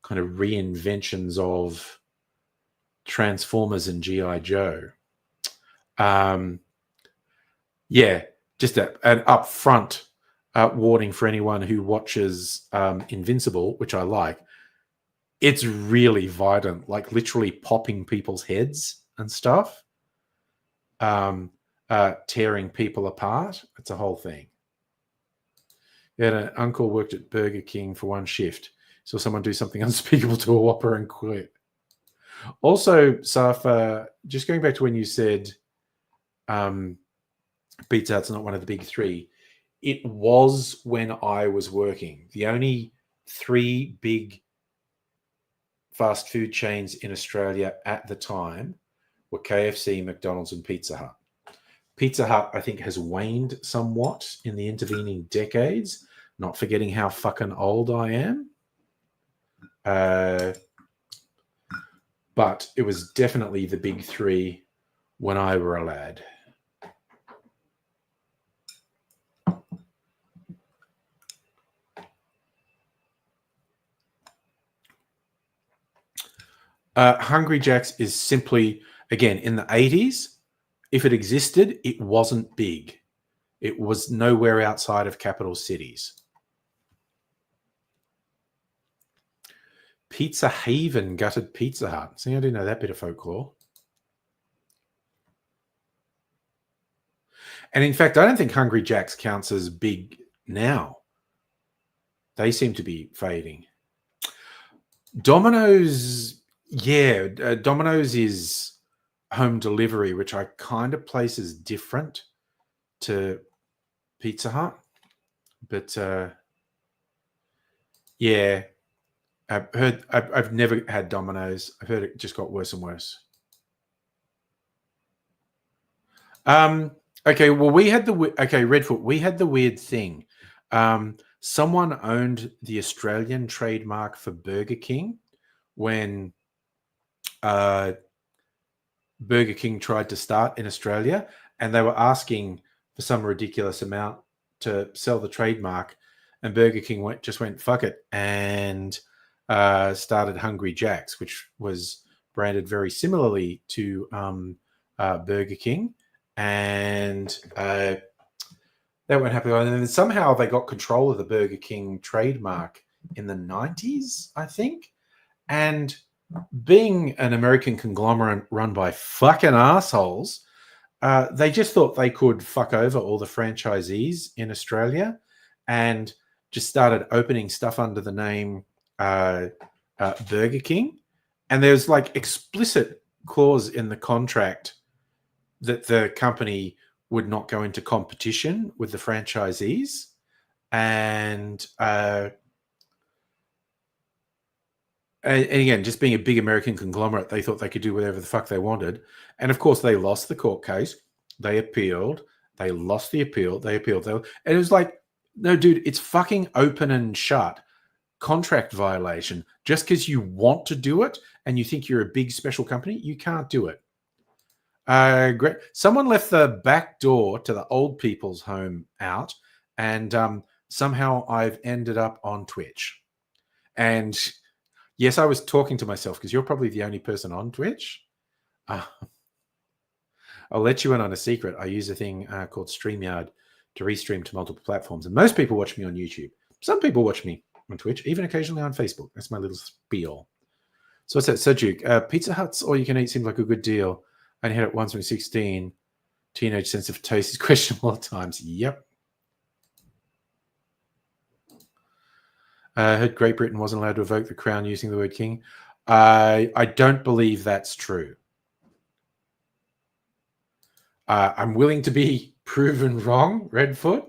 kind of reinventions of Transformers and G.I. Joe. Yeah, just an upfront warning for anyone who watches Invincible, which I like. It's really violent, like literally popping people's heads and stuff, tearing people apart. It's a whole thing. Yeah, an uncle worked at Burger King for 1 shift. Saw someone do something unspeakable to a Whopper and quit. Also, Safa, just going back to when you said Pizza Hut's not one of the big 3. It was when I was working. The only 3 big fast food chains in Australia at the time were KFC, McDonald's, and Pizza Hut. Pizza Hut, I think, has waned somewhat in the intervening decades, not forgetting how fucking old I am. But it was definitely the big 3 when I were a lad. Hungry Jack's is simply, again, in the 80s, if it existed, it wasn't big. It was nowhere outside of capital cities. Pizza Haven gutted Pizza Hut. See, I didn't know that bit of folklore. And in fact, I don't think Hungry Jack's counts as big now. They seem to be fading. Domino's, yeah, Domino's is home delivery, which I kind of place as different to Pizza Hut. But yeah, I've never had Domino's. I've heard it just got worse and worse. Okay, well, Redfoot, we had the weird thing. Someone owned the Australian trademark for Burger King when Burger King tried to start in Australia, and they were asking for some ridiculous amount to sell the trademark, and Burger King just went fuck it and started Hungry Jack's, which was branded very similarly to Burger King, and they weren't happy. And then somehow they got control of the Burger King trademark in the 90s, I think, and being an American conglomerate run by fucking assholes, they just thought they could fuck over all the franchisees in Australia and just started opening stuff under the name Burger King. And there's like explicit clause in the contract that the company would not go into competition with the franchisees. And again, just being a big American conglomerate, they thought they could do whatever the fuck they wanted. And of course, they lost the court case. They appealed. They lost the appeal. They appealed. And it was like, no, dude, it's fucking open and shut. Contract violation. Just because you want to do it and you think you're a big special company, you can't do it. Great. Someone left the back door to the old people's home out, and somehow I've ended up on Twitch. And yes, I was talking to myself because you're probably the only person on Twitch. I'll let you in on a secret. I use a thing called StreamYard to restream to multiple platforms. And most people watch me on YouTube. Some people watch me on Twitch, even occasionally on Facebook. That's my little spiel. So what's that? Sejuk, Pizza Hut's all you can eat seemed like a good deal. I only had it once when I was 16. Teenage sense of taste is questionable at times. Yep. I heard Great Britain wasn't allowed to evoke the crown using the word king. I don't believe that's true. I'm willing to be proven wrong, Redfoot.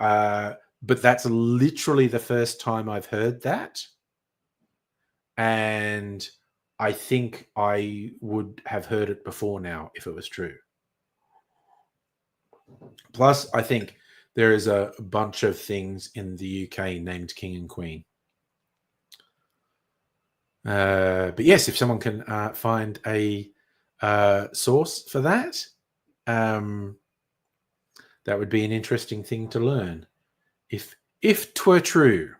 But that's literally the first time I've heard that. And I think I would have heard it before now if it was true. Plus, I think there is a bunch of things in the UK named King and Queen. But yes, if someone can find a source for that, that would be an interesting thing to learn. If 'twere true.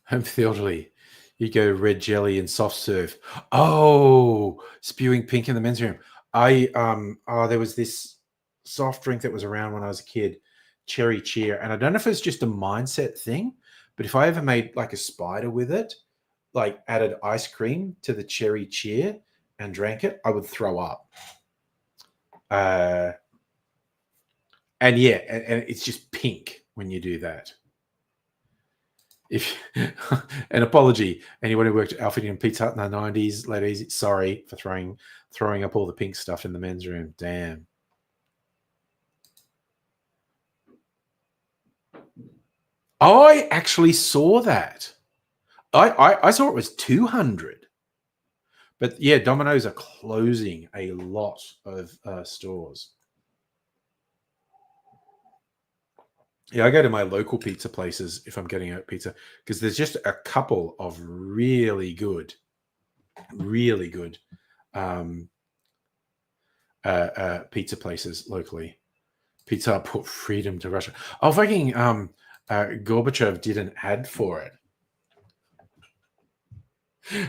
Home for the elderly. You go red jelly and soft serve. Oh, spewing pink in the men's room. There was this soft drink that was around when I was a kid, Cherry Cheer, and I don't know if it's just a mindset thing, but if I ever made like a spider with it, like added ice cream to the Cherry Cheer and drank it, I would throw up. And yeah, and it's just pink when you do that. If an apology, anyone who worked at Alfred and Pizza Hut in the 90s, late 80s, sorry for throwing up all the pink stuff in the men's room. Damn. I actually saw that. I saw it was 200. But yeah, Domino's are closing a lot of stores. Yeah, I go to my local pizza places if I'm getting out pizza because there's just a couple of really good pizza places locally. Pizza Hut put freedom to Russia. Oh, fucking Gorbachev did an ad for it.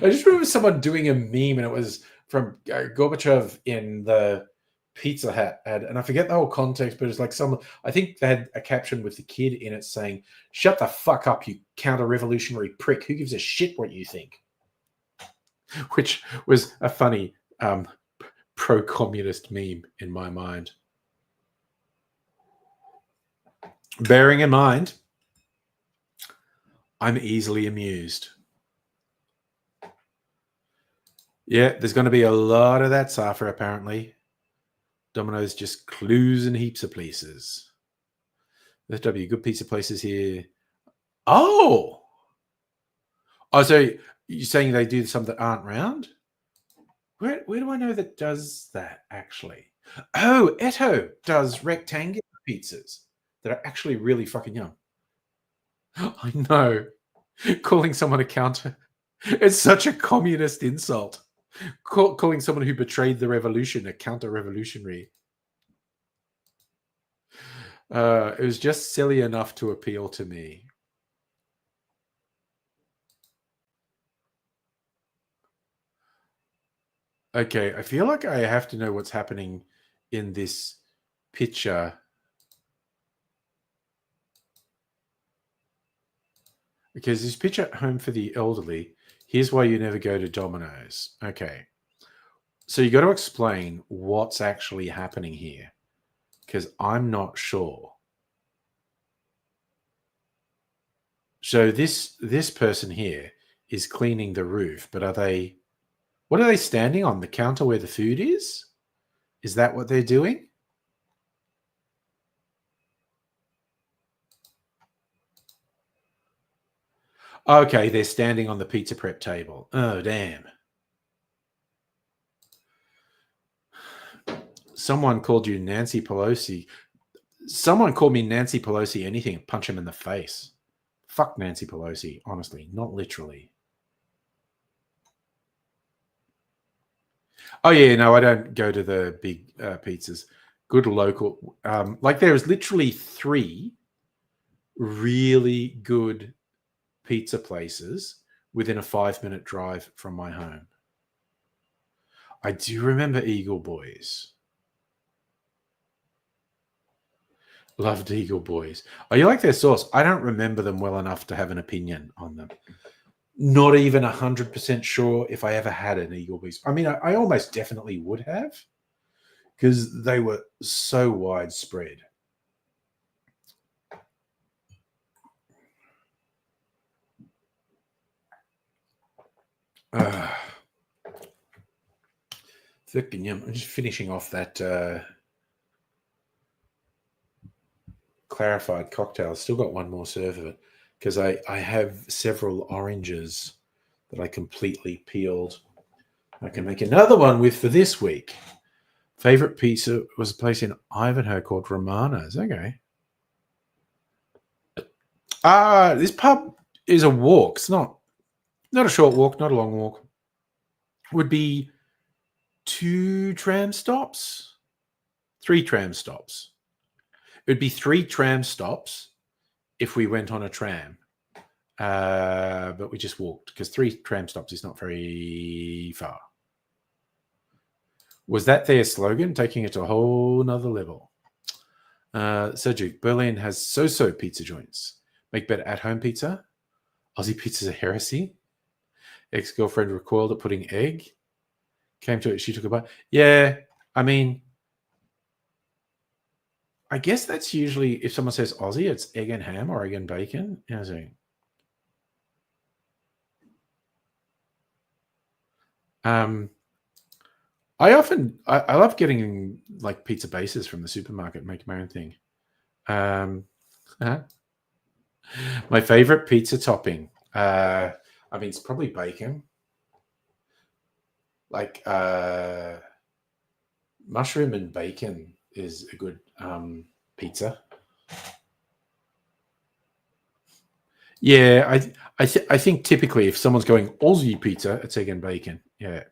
I just remember someone doing a meme, and it was from Gorbachev in the Pizza Hut ad, and I forget the whole context, but it's like I think they had a caption with the kid in it saying, "Shut the fuck up, you counter-revolutionary prick. Who gives a shit what you think?" Which was a funny pro-communist meme in my mind. Bearing in mind, I'm easily amused. Yeah, there's going to be a lot of that, Safa, apparently. Domino's just clues in heaps of places. FW, good pizza places here. Oh! Oh, so you're saying they do some that aren't round? Where do I know that does that, actually? Oh, Eto does rectangular pizzas that are actually really fucking yum. I know. Calling someone a counter. It's such a communist insult. Calling someone who betrayed the revolution a counter-revolutionary. It was just silly enough to appeal to me. Okay, I feel like I have to know what's happening in this picture. Because this picture at home for the elderly, here's why you never go to Domino's. Okay. So you got to explain what's actually happening here. Because I'm not sure. So this person here is cleaning the roof, but what are they standing on? The counter where the food is? Is that what they're doing? Okay, they're standing on the pizza prep table. Oh, damn. Someone called you Nancy Pelosi. Someone called me Nancy Pelosi anything, punch him in the face. Fuck Nancy Pelosi, honestly, not literally. Oh, yeah, no, I don't go to the big pizzas. Good local. Like there's literally 3 really good pizza places within a 5-minute drive from my home. I do remember Eagle Boys. Loved Eagle Boys. Oh, you like their sauce? I don't remember them well enough to have an opinion on them. Not even 100% sure if I ever had an Eagle Boys. I mean, I almost definitely would have because they were so widespread. Fucking yum. I'm just finishing off that clarified cocktail. Still got one more serve of it because I have several oranges that I completely peeled. I can make another one with for this week. Favorite pizza was a place in Ivanhoe called Romano's. Okay. This pub is a walk. It's not a short walk, not a long walk. Would be 2 tram stops, 3 tram stops. It would be 3 tram stops if we went on a tram. But we just walked because 3 tram stops is not very far. Was that their slogan? Taking it to a whole nother level. Sergio, Berlin has so-so pizza joints. Make better at-home pizza. Aussie pizza's a heresy. Ex-girlfriend recoiled at putting egg. Came to it, she took a bite. Yeah, I mean, I guess that's usually, if someone says Aussie, it's egg and ham or egg and bacon. You know what I'm saying? I love getting like pizza bases from the supermarket, make my own thing. My favorite pizza topping. I mean, it's probably bacon. Like mushroom and bacon is a good pizza. Yeah, I think typically if someone's going Aussie pizza, it's egg and bacon. Yeah.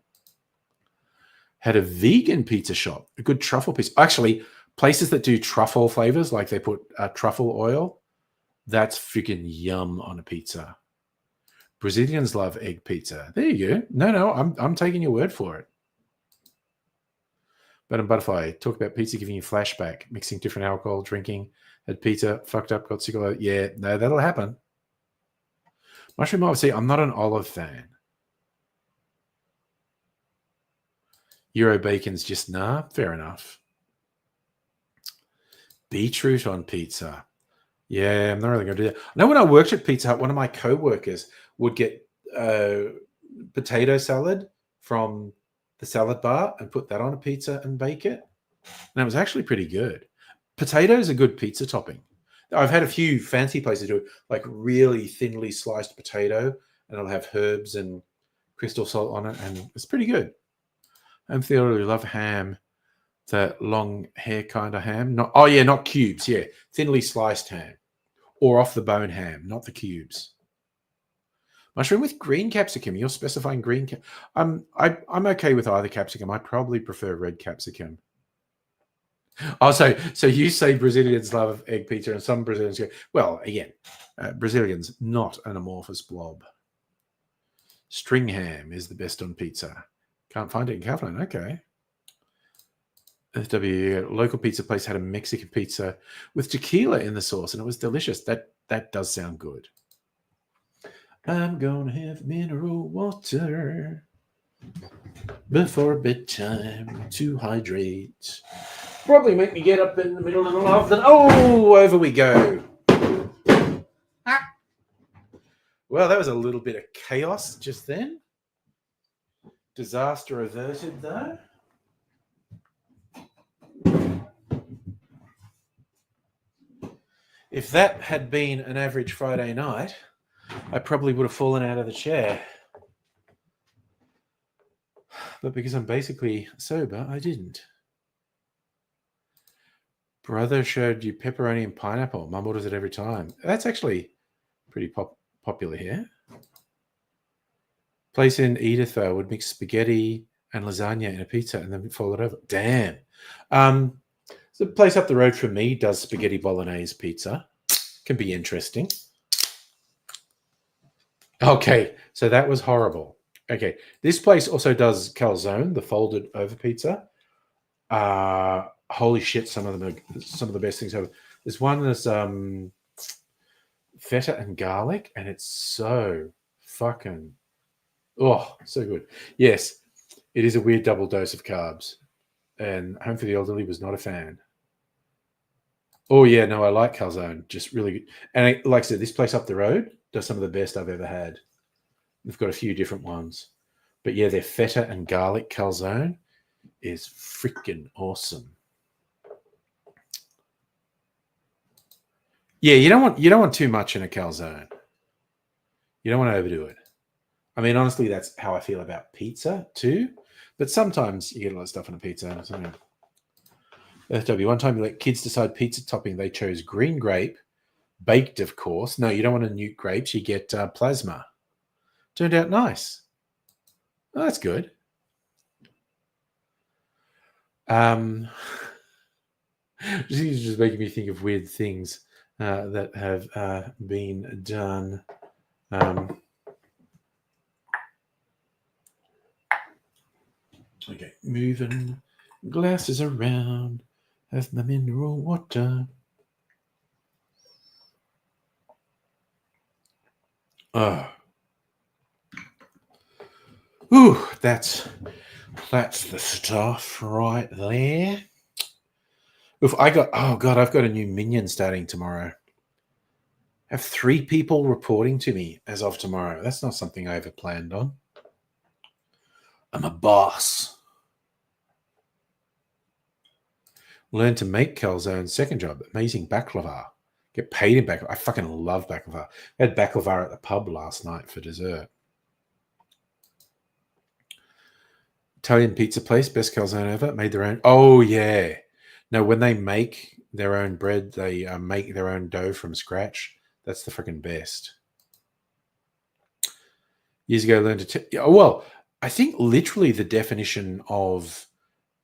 Had a vegan pizza shop, a good truffle pizza. Actually, places that do truffle flavors, like they put truffle oil, that's freaking yum on a pizza. Brazilians love egg pizza. There you go. No, I'm taking your word for it. But in Butterfly, talk about pizza giving you flashback, mixing different alcohol, drinking, had pizza, fucked up, got sick of it. Yeah, no, that'll happen. Mushroom olive, see, I'm not an olive fan. Euro bacon's just nah, fair enough. Beetroot on pizza. Yeah, I'm not really going to do that. I know when I worked at Pizza Hut, one of my co-workers would get potato salad from the salad bar and put that on a pizza and bake it. And it was actually pretty good. Potatoes are good pizza topping. I've had a few fancy places do it, like really thinly sliced potato, and it'll have herbs and crystal salt on it, and it's pretty good. I'm theoretically love ham, the long hair kind of ham. Not cubes. Yeah, thinly sliced ham, or off the bone ham, not the cubes. Mushroom with green capsicum. You're specifying green. I'm okay with either capsicum. I probably prefer red capsicum. Oh, so you say Brazilians love egg pizza, and some Brazilians go, well, again, Brazilians, not an amorphous blob. String ham is the best on pizza. Can't find it in Catalan. Okay. FW, local pizza place had a Mexican pizza with tequila in the sauce, and it was delicious. That does sound good. I'm gonna have mineral water before bedtime to hydrate. Probably make me get up in the middle of the afternoon. Oh, over we go. Well, that was a little bit of chaos just then. Disaster averted, though. If that had been an average Friday night, I probably would have fallen out of the chair. But because I'm basically sober, I didn't. Brother showed you pepperoni and pineapple. Mum orders it every time. That's actually pretty popular here. Place in Edith, though, would mix spaghetti and lasagna in a pizza and then fold it over. Damn. The place up the road from me does spaghetti bolognese pizza. Can be interesting. Okay, so that was horrible. Okay, this place also does calzone, the folded over pizza. Holy shit, some of them are some of the best things ever. There's one that's feta and garlic, and it's so fucking so good. Yes, it is a weird double dose of carbs, and Home for the Elderly was not a fan. Oh yeah, no, I like calzone, just really good. And like I said, this place up the road does some of the best I've ever had. They've got a few different ones, but yeah, their feta and garlic calzone is freaking awesome. Yeah, you don't want too much in a calzone. You don't want to overdo it. I mean, honestly, that's how I feel about pizza too. But sometimes you get a lot of stuff on a pizza. So, FW, one time you let kids decide pizza topping. They chose green grape, baked, of course. No, you don't want to nuke grapes. You get plasma. Turned out nice. Oh, that's good. This is just making me think of weird things that have been done. Okay, moving glasses around. Have my mineral water. Oh. Ooh, that's the stuff right there. Oof, I've got a new minion starting tomorrow. I have 3 people reporting to me as of tomorrow. That's not something I ever planned on. I'm a boss. Learn to make calzone. Second job, amazing baklava. Get paid in baklava. I fucking love baklava. I had baklava at the pub last night for dessert. Italian pizza place, best calzone ever. Made their own. Oh yeah. No, when they make their own bread, they make their own dough from scratch. That's the freaking best. Years ago, I learned to. Well, I think literally the definition of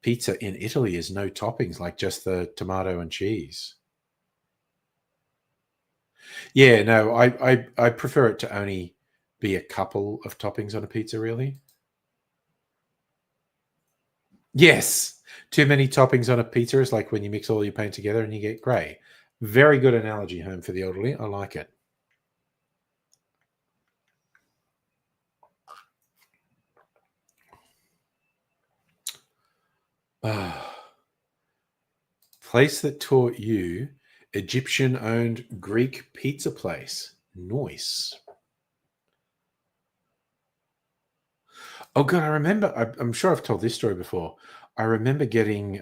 pizza in Italy is no toppings, like just the tomato and cheese. Yeah, no, I prefer it to only be a couple of toppings on a pizza, really. Yes, too many toppings on a pizza is like when you mix all your paint together and you get grey. Very good analogy, Home for the Elderly. I like it. Place that taught you Egyptian-owned Greek pizza place. Nice. Oh god, I remember. I'm sure I've told this story before. I remember getting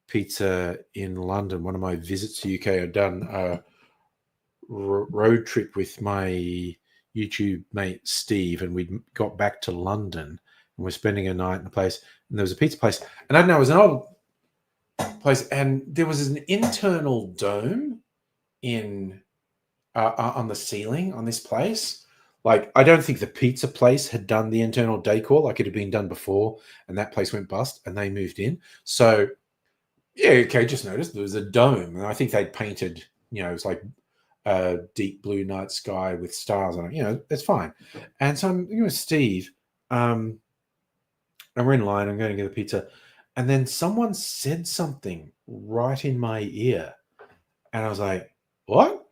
pizza in London. One of my visits to UK, I'd done a road trip with my YouTube mate Steve, and we got back to London and we're spending a night in a place. And there was a pizza place, and I don't know, it was an old place, and there was an internal dome in on the ceiling on this place. Like, I don't think the pizza place had done the internal decor, like it had been done before, and that place went bust and they moved in. So, yeah, okay, just noticed there was a dome, and I think they'd painted, it was like a deep blue night sky with stars on it. That's fine. And so I'm with Steve, and we're in line. I'm going to get a pizza. And then someone said something right in my ear. And I was like, what?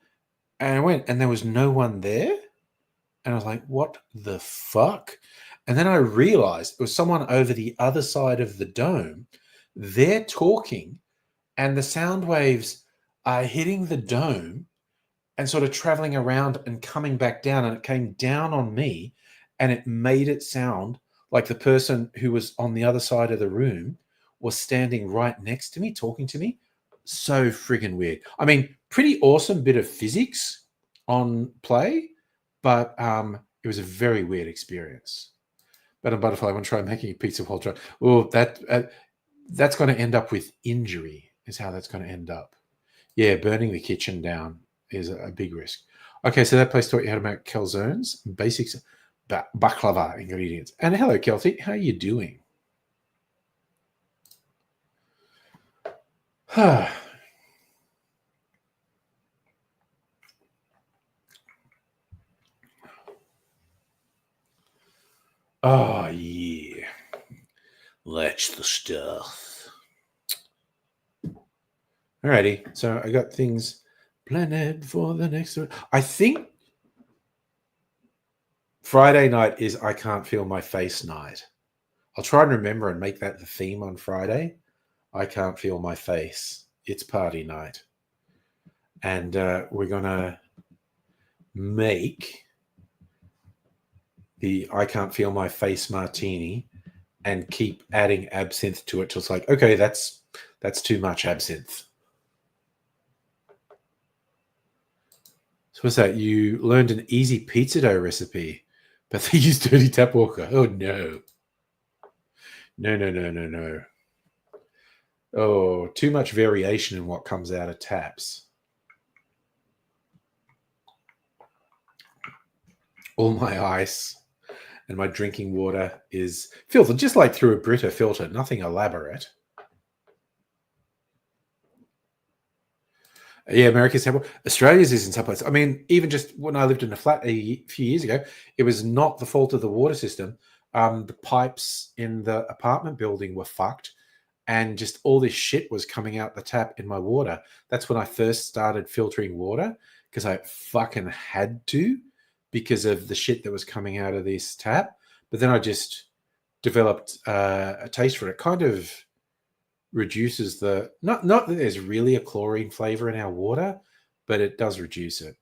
And I went, and there was no one there. And I was like, what the fuck? And then I realized it was someone over the other side of the dome. They're talking, and the sound waves are hitting the dome and sort of traveling around and coming back down. And it came down on me, and it made it sound like the person who was on the other side of the room was standing right next to me, talking to me. So friggin' weird. I mean, pretty awesome bit of physics on play, but it was a very weird experience. But a butterfly, I want to try making a pizza while trying. Oh, that's going to end up with injury, is how that's going to end up. Yeah, burning the kitchen down is a big risk. Okay, so that place taught you how to make calzones, basics, baklava ingredients. And hello, Kelty, how are you doing? Oh, yeah. That's the stuff. Alrighty, so I got things planned for the next one. I think Friday night is I can't feel my face night. I'll try and remember and make that the theme on Friday. I can't feel my face. It's party night. And we're going to make the I can't feel my face martini and keep adding absinthe to it till it's like, okay, that's too much absinthe. So what's that? You learned an easy pizza dough recipe, but they use dirty tap water. Oh, no. No. Oh, too much variation in what comes out of taps. All my ice and my drinking water is filtered, just like through a Brita filter, nothing elaborate. Yeah, America's terrible. Australia's is in some places. I mean, even just when I lived in a flat a few years ago, it was not the fault of the water system. The pipes in the apartment building were fucked, and just all this shit was coming out the tap in my water. That's when I first started filtering water, because I fucking had to, because of the shit that was coming out of this tap. But then I just developed a taste for it. Kind of reduces the not that there's really a chlorine flavor in our water, but it does reduce it.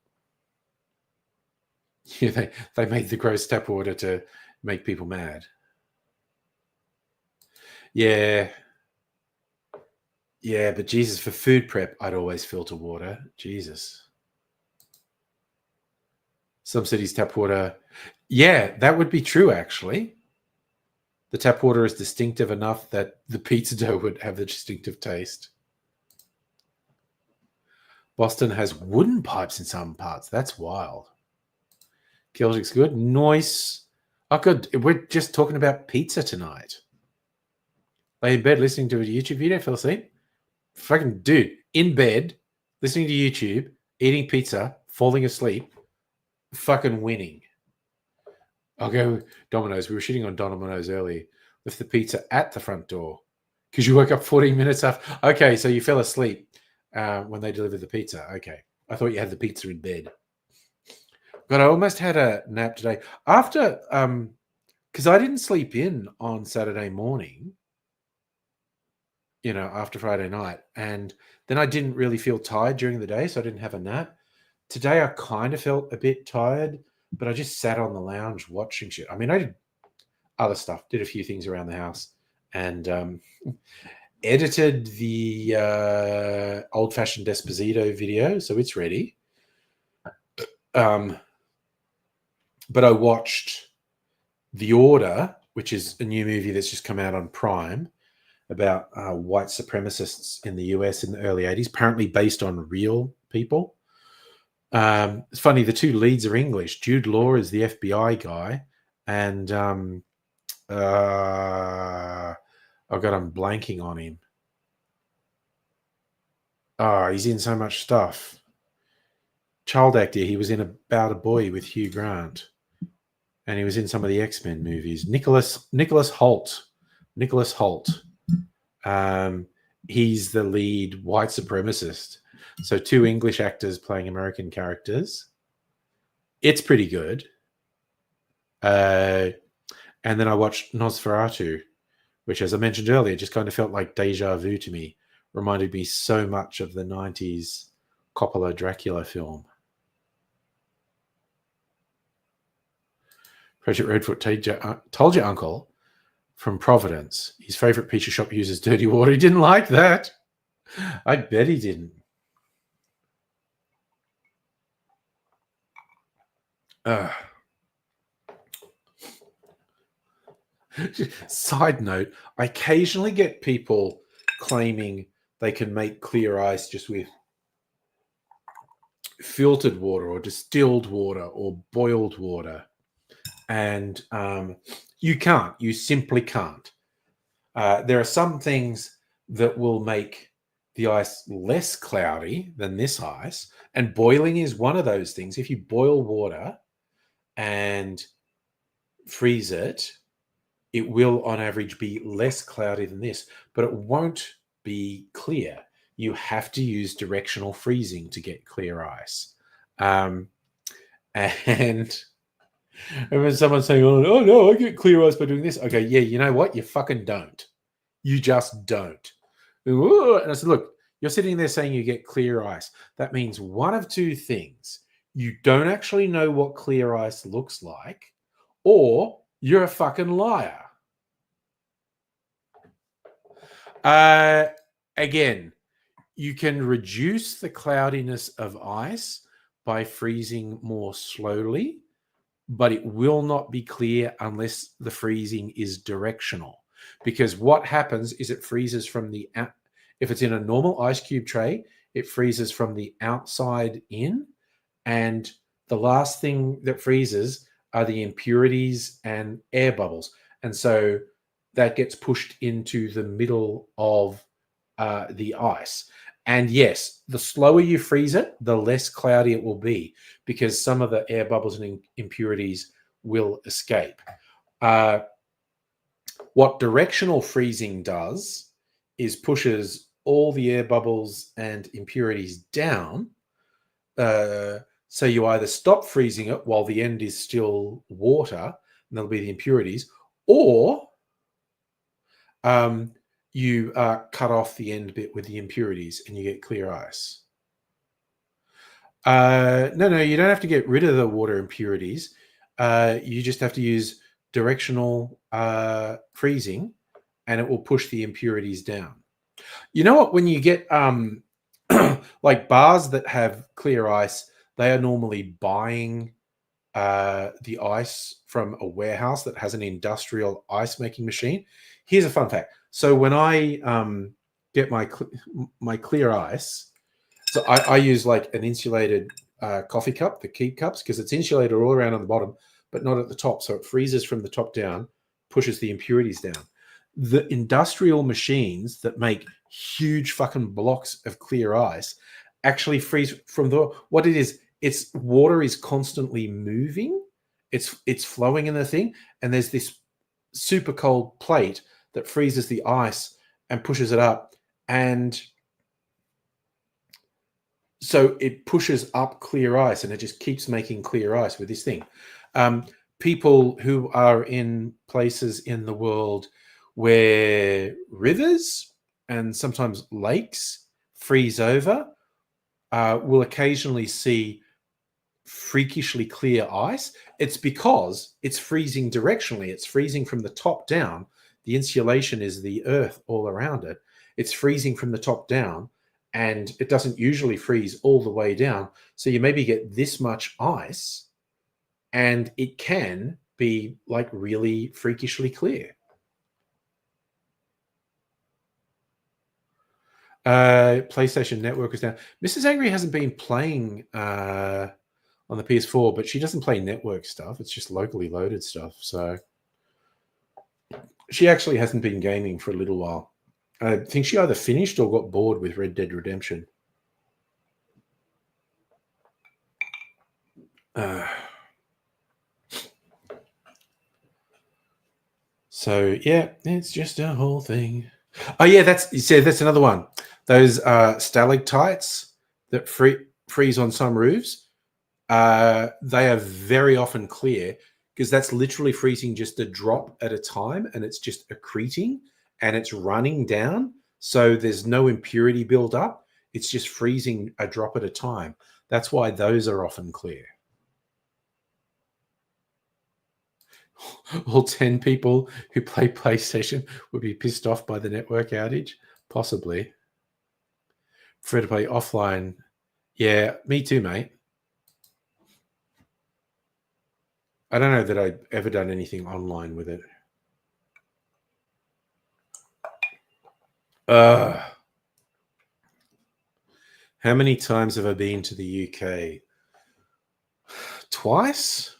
Yeah, they made the gross tap water to make people mad. Yeah, but Jesus, for food prep, I'd always filter water. Jesus. Some cities tap water. Yeah, that would be true, actually. The tap water is distinctive enough that the pizza dough would have the distinctive taste. Boston has wooden pipes in some parts. That's wild. Celtic's good. Nice. Oh, good. We're just talking about pizza tonight. Lay in bed listening to a YouTube video, fell asleep. Fucking dude, in bed, listening to YouTube, eating pizza, falling asleep, fucking winning. I'll go Domino's. We were shitting on Domino's earlier. Left the pizza at the front door because you woke up 14 minutes after. Okay, so you fell asleep when they delivered the pizza. Okay. I thought you had the pizza in bed. But I almost had a nap today. After, because I didn't sleep in on Saturday morning, after Friday night. And then I didn't really feel tired during the day, so I didn't have a nap. Today I kind of felt a bit tired, but I just sat on the lounge watching shit. I mean, I did other stuff, did a few things around the house, and edited the old-fashioned Desposito video, so it's ready. But I watched The Order, which is a new movie that's just come out on Prime about white supremacists in the US in the early 80s, apparently based on real people. It's funny, the two leads are English. Jude Law is the FBI guy, and oh God, I'm blanking on him. Oh, he's in so much stuff. Child actor. He was in About a Boy with Hugh Grant, and he was in some of the X-Men movies. Nicholas Hoult. Nicholas Hoult. He's the lead white supremacist. So two English actors playing American characters. It's pretty good. And then I watched Nosferatu, which, as I mentioned earlier, just kind of felt like deja vu to me. Reminded me so much of the 90s Coppola Dracula film. Project Redfoot told your uncle from Providence. His favorite pizza shop uses dirty water. He didn't like that. I bet he didn't. Side note, I occasionally get people claiming they can make clear ice just with filtered water or distilled water or boiled water. And you can't. You simply can't. There are some things that will make the ice less cloudy than this ice, and boiling is one of those things. If you boil water and freeze it, it will on average be less cloudy than this, but it won't be clear. You have to use directional freezing to get clear ice. And when someone's saying, oh no, I get clear ice by doing this. Okay, yeah, you know what? You fucking don't. You just don't. And I said, look, you're sitting there saying you get clear ice. That means one of two things. You don't actually know what clear ice looks like, or you're a fucking liar. Again, you can reduce the cloudiness of ice by freezing more slowly, but it will not be clear unless the freezing is directional. Because what happens is it freezes from the out. If it's in a normal ice cube tray, it freezes from the outside in, and the last thing that freezes are the impurities and air bubbles. And so that gets pushed into the middle of the ice. And yes, the slower you freeze it, the less cloudy it will be, because some of the air bubbles and impurities will escape. What directional freezing does is pushes all the air bubbles and impurities down. So you either stop freezing it while the end is still water, and there'll be the impurities, or you cut off the end bit with the impurities and you get clear ice. No, you don't have to get rid of the water impurities. You just have to use directional freezing, and it will push the impurities down. You know what? When you get like bars that have clear ice, they are normally buying the ice from a warehouse that has an industrial ice making machine. Here's a fun fact. So when I get my clear ice, so I use like an insulated coffee cup, the Keep cups, because it's insulated all around on the bottom, but not at the top. So it freezes from the top down, pushes the impurities down. The industrial machines that make huge fucking blocks of clear ice actually freeze from what it is. It's water is constantly moving. It's flowing in the thing, and there's this super cold plate that freezes the ice and pushes it up, and so it pushes up clear ice, and it just keeps making clear ice with this thing. People who are in places in the world where rivers and sometimes lakes freeze over will occasionally see freakishly clear ice, it's because it's freezing directionally. It's freezing from the top down. The insulation is the earth all around it. It's freezing from the top down, and it doesn't usually freeze all the way down. So you maybe get this much ice, and it can be like really freakishly clear. PlayStation Network is down. Mrs. Angry hasn't been playing on the PS4, but she doesn't play network stuff. It's just locally loaded stuff. So she actually hasn't been gaming for a little while. I think she either finished or got bored with Red Dead Redemption. So yeah, it's just a whole thing. Oh yeah, that's another one. Those stalactites that freeze on some roofs. They are very often clear because that's literally freezing just a drop at a time, and it's just accreting and it's running down. So there's no impurity build up. It's just freezing a drop at a time. That's why those are often clear. All 10 people who play PlayStation would be pissed off by the network outage. Possibly. Prefer to play offline. Yeah, me too, mate. I don't know that I've ever done anything online with it. How many times have I been to the UK? Twice?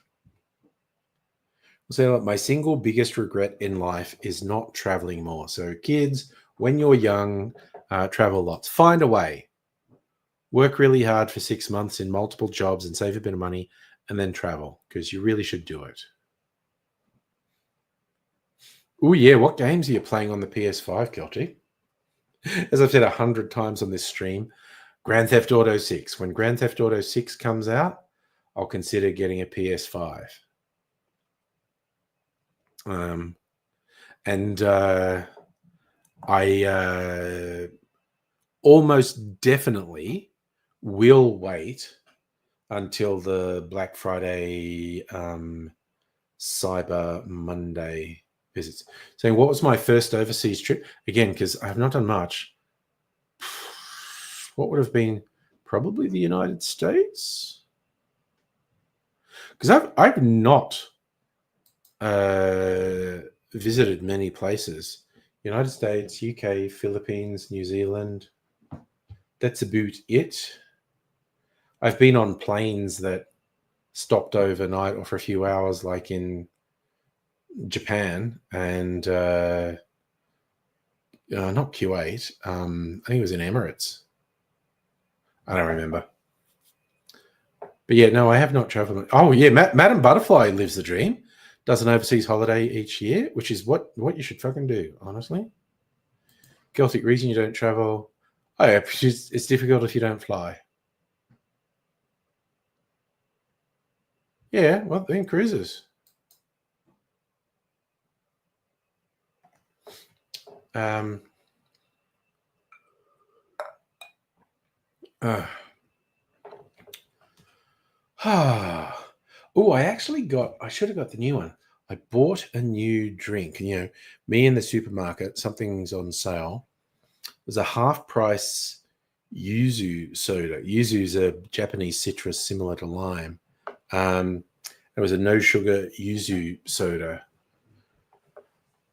So my single biggest regret in life is not traveling more. So kids, when you're young, travel lots. Find a way. Work really hard for 6 months in multiple jobs and save a bit of money, and then travel, because you really should do it. Oh yeah, what games are you playing on the PS5, Kelty? As I've said 100 times on this stream, Grand Theft Auto 6. When Grand Theft Auto 6 comes out, I'll consider getting a PS5. I almost definitely will wait until the Black Friday Cyber Monday visits. Saying, what was my first overseas trip? Again, because I have not done much. What would have been probably the United States? Because I've not visited many places. United States, UK, Philippines, New Zealand. That's about it. I've been on planes that stopped overnight or for a few hours, like in Japan and not Kuwait. I think it was in Emirates. I don't remember. But yeah, no, I have not traveled. Oh yeah, Madam Butterfly lives the dream. Does an overseas holiday each year, which is what you should fucking do, honestly. Celtic reason you don't travel. Oh yeah, it's difficult if you don't fly. Yeah, well, then cruises. Oh, I should have got the new one. I bought a new drink. Me in the supermarket, something's on sale. There's a half price yuzu soda. Yuzu is a Japanese citrus similar to lime. There was a no sugar yuzu soda.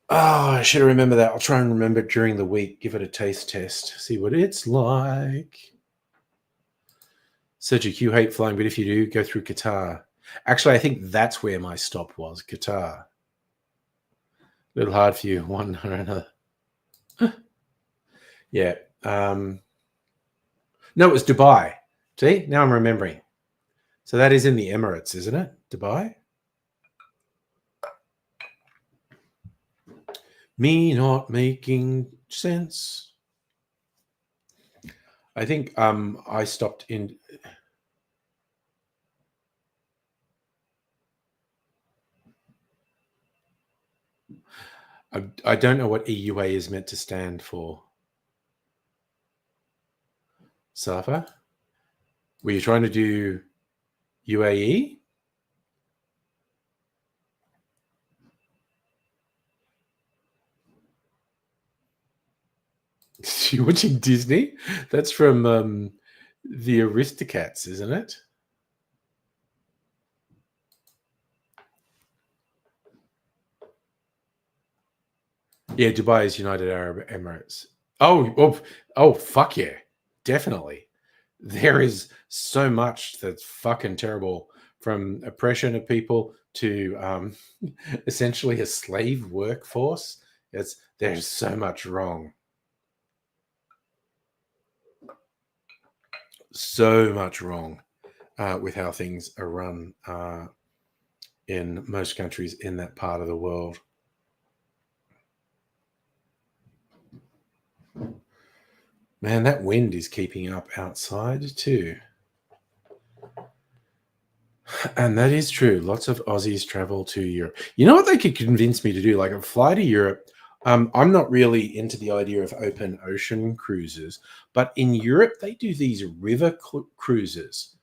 Oh, I should have remembered that. I'll try and remember it during the week. Give it a taste test. See what it's like. Cedric, you hate flying, but if you do, go through Qatar. Actually, I think that's where my stop was, Qatar. A little hard for you, one or another. Yeah. No, it was Dubai. See, now I'm remembering. So that is in the Emirates, isn't it? Dubai? Me not making sense. I think I stopped in. I don't know what EUA is meant to stand for. Safa? Were you trying to do UAE? You're watching Disney? That's from the Aristocats, isn't it? Yeah, Dubai is United Arab Emirates. Oh, fuck yeah, definitely. There is so much that's fucking terrible, from oppression of people to essentially a slave workforce. There's so much wrong. So much wrong with how things are run in most countries in that part of the world. Man, that wind is keeping up outside too. And that is true. Lots of Aussies travel to Europe. You know what they could convince me to do? Like a fly to Europe. I'm not really into the idea of open ocean cruises, but in Europe, they do these river cruises.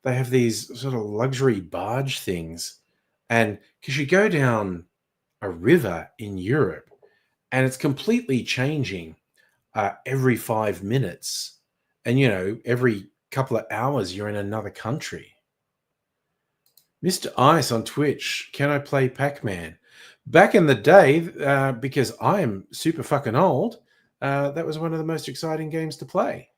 They have these sort of luxury barge things. And because you go down a river in Europe and it's completely changing every 5 minutes. And, every couple of hours, you're in another country. Mr. Ice on Twitch, can I play Pac-Man? Back in the day, because I'm super fucking old, that was one of the most exciting games to play.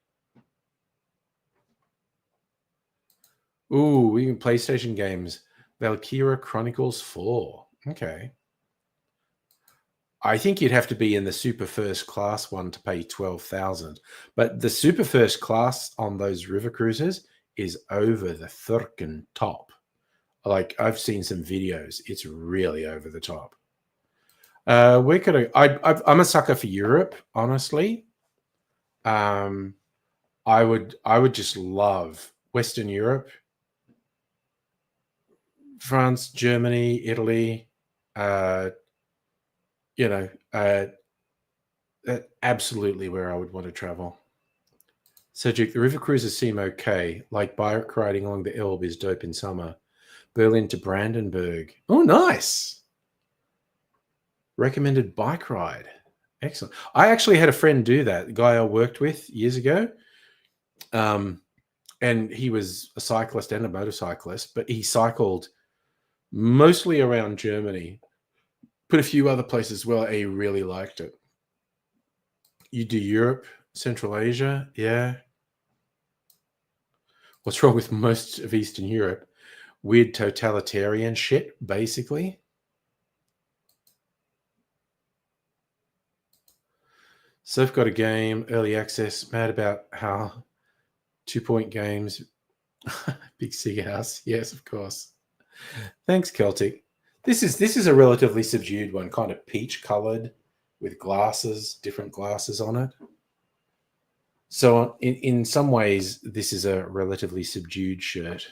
Ooh, even PlayStation games. Valkyria Chronicles 4. Okay. I think you'd have to be in the super first class one to pay 12,000. But the super first class on those river cruises is over the frickin' top. Like, I've seen some videos. It's really over the top. Where could I'm a sucker for Europe, honestly. I would just love Western Europe, France, Germany, Italy. Absolutely where I would want to travel. Cedric, the river cruises seem okay. Like bike riding along the Elbe is dope in summer. Berlin to Brandenburg. Oh, nice. Recommended bike ride. Excellent. I actually had a friend do that. The guy I worked with years ago. And he was a cyclist and a motorcyclist, but he cycled mostly around Germany, but a few other places as well. He really liked it. You do Europe, Central Asia, yeah. What's wrong with most of Eastern Europe? Weird totalitarian shit, basically. Surf got a game, early access, mad about how 2-point games. Big Sig House, yes, of course. Thanks, Celtic. This is a relatively subdued one, kind of peach colored with glasses, different glasses on it. So in some ways, this is a relatively subdued shirt.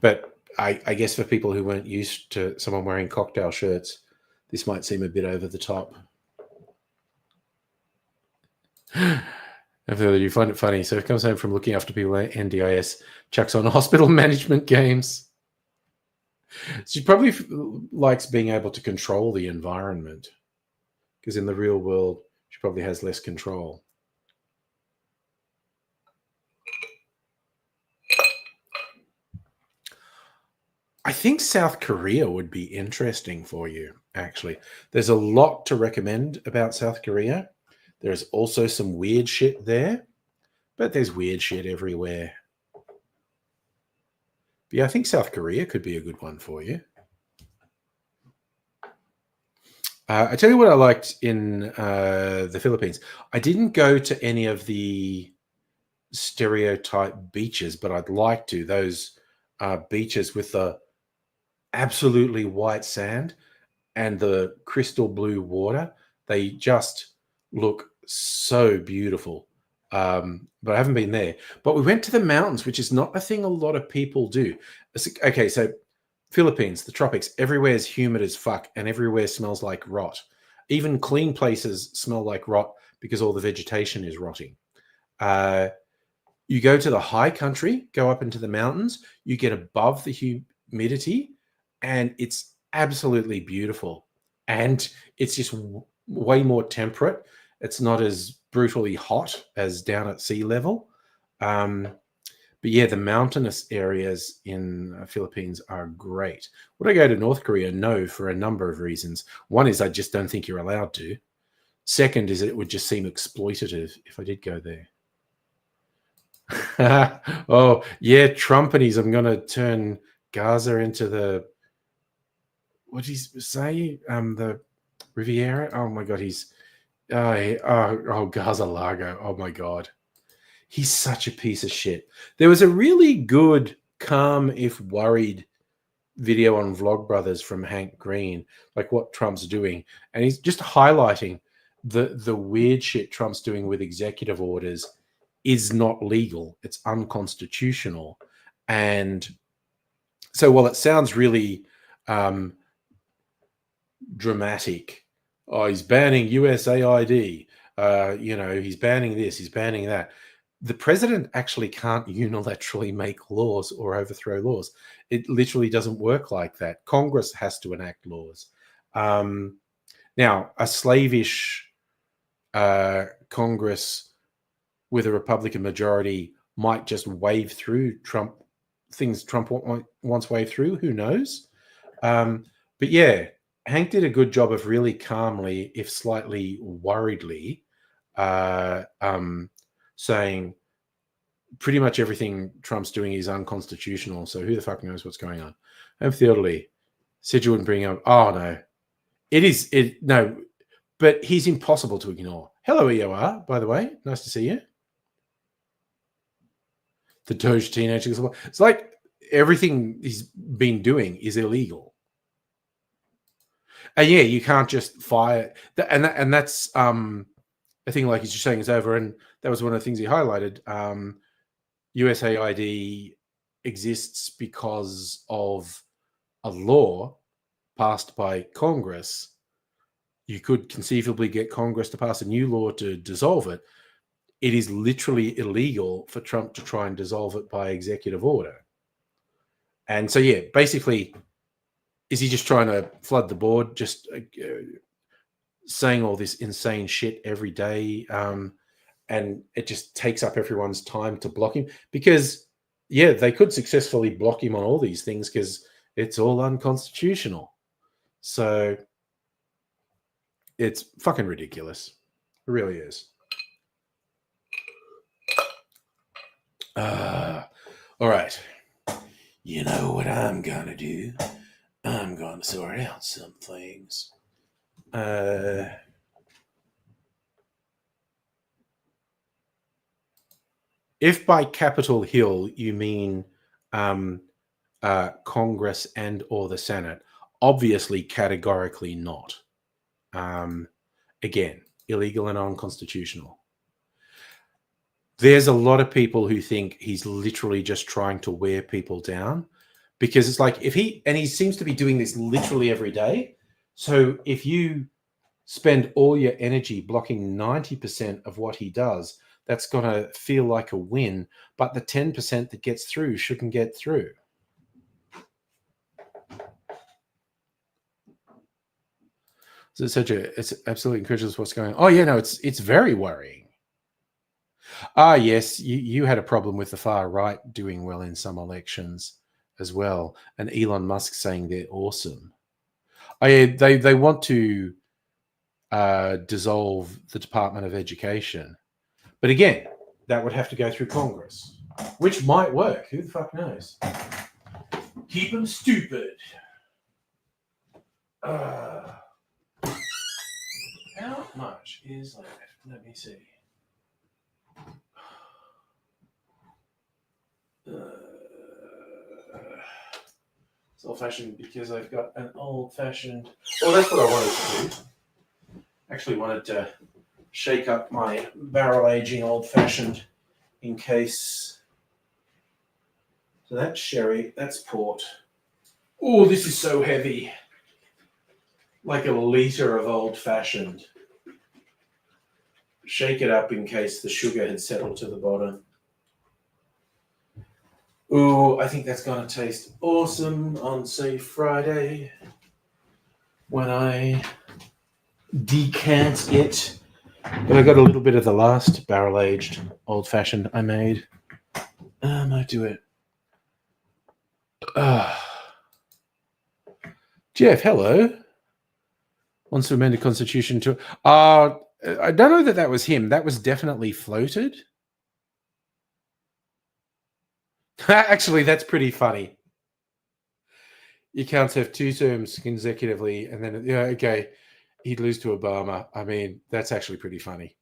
But I guess for people who weren't used to someone wearing cocktail shirts, this might seem a bit over the top. You find it funny. So it comes home from looking after people at NDIS, chucks on hospital management games. She probably likes being able to control the environment, because in the real world, she probably has less control. I think South Korea would be interesting for you, actually. There's a lot to recommend about South Korea. There's also some weird shit there, but there's weird shit everywhere. But yeah, I think South Korea could be a good one for you. I tell you what I liked in the Philippines. I didn't go to any of the stereotype beaches, but I'd like to. Those beaches with the absolutely white sand and the crystal blue water, they just look so beautiful. But I haven't been there. But we went to the mountains, which is not a thing a lot of people do. Okay, so Philippines, the tropics, everywhere is humid as fuck and everywhere smells like rot. Even clean places smell like rot because all the vegetation is rotting. You go to the high country, go up into the mountains, you get above the humidity, and it's absolutely beautiful. And it's just way more temperate. It's not as brutally hot as down at sea level. But yeah, the mountainous areas in the Philippines are great. Would I go to North Korea? No, for a number of reasons. One is I just don't think you're allowed to. Second is it would just seem exploitative if I did go there. Oh, yeah, Trumpanies. I'm going to turn Gaza into the, what did he say? The Riviera? Oh my God, Gaza Largo. Oh my God. He's such a piece of shit. There was a really good, calm, if worried video on Vlogbrothers from Hank Green, like what Trump's doing. And he's just highlighting the weird shit Trump's doing with executive orders is not legal. It's unconstitutional. And so while it sounds really dramatic, oh, he's banning USAID, he's banning this, he's banning that. The president actually can't unilaterally make laws or overthrow laws. It literally doesn't work like that. Congress has to enact laws. Now, a slavish Congress with a Republican majority might just wave through things Trump wants wave through. Who knows? But yeah, Hank did a good job of really calmly, if slightly worriedly, saying pretty much everything Trump's doing is unconstitutional. So who the fuck knows what's going on? And Theodore said you wouldn't bring up. Oh no, no, but he's impossible to ignore. Hello, EOR, by the way. Nice to see you. The Doge teenagers. It's like everything he's been doing is illegal. And yeah, you can't just fire. And that's a thing like he's just saying is over. And that was one of the things he highlighted. USAID exists because of a law passed by Congress. You could conceivably get Congress to pass a new law to dissolve it. It is literally illegal for Trump to try and dissolve it by executive order. And so, yeah, basically, is he just trying to flood the board, just saying all this insane shit every day? And it just takes up everyone's time to block him because, yeah, they could successfully block him on all these things because it's all unconstitutional. So it's fucking ridiculous. It really is. All right. You know what I'm going to do? I'm going to sort out some things. If by Capitol Hill you mean Congress and or the Senate, obviously categorically not. Again, illegal and unconstitutional. There's a lot of people who think he's literally just trying to wear people down because it's like he seems to be doing this literally every day. So if you spend all your energy blocking 90% of what he does, that's going to feel like a win, but the 10% that gets through shouldn't get through. So it's absolutely incredulous what's going on. Oh yeah, no, it's very worrying. Yes, you had a problem with the far right doing well in some elections as well, and Elon Musk saying they're awesome. Oh yeah, they want to dissolve the Department of Education, but again, that would have to go through Congress, which might work. Who the fuck knows? Keep them stupid. How much is left? Let me see. It's old-fashioned because I've got an old-fashioned. Well, that's what I wanted to do. Actually, wanted to shake up my barrel aging old-fashioned in case. So that's sherry. That's port. Oh, this is so heavy. Like a liter of old-fashioned. Shake it up in case the sugar had settled to the bottom. Oh, I think that's going to taste awesome on, say, Friday when I decant it. But I got a little bit of the last barrel-aged old-fashioned I made. I might do it. Jeff, hello. Wants to amend the Constitution to... I don't know that was him. That was definitely floated. Actually, that's pretty funny. You can't have 2 terms consecutively, and then, yeah, okay, he'd lose to Obama. I mean, that's actually pretty funny.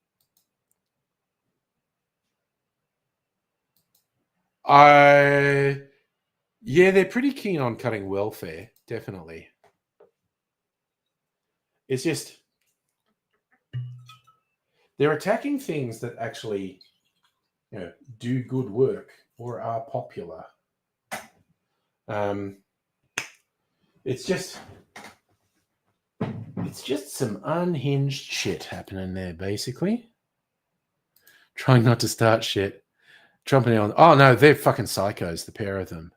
Yeah, they're pretty keen on cutting welfare, definitely. It's just they're attacking things that actually, do good work or are popular. It's just some unhinged shit happening there, basically. Trying not to start shit. Trumping on. Oh no, they're fucking psychos, the pair of them.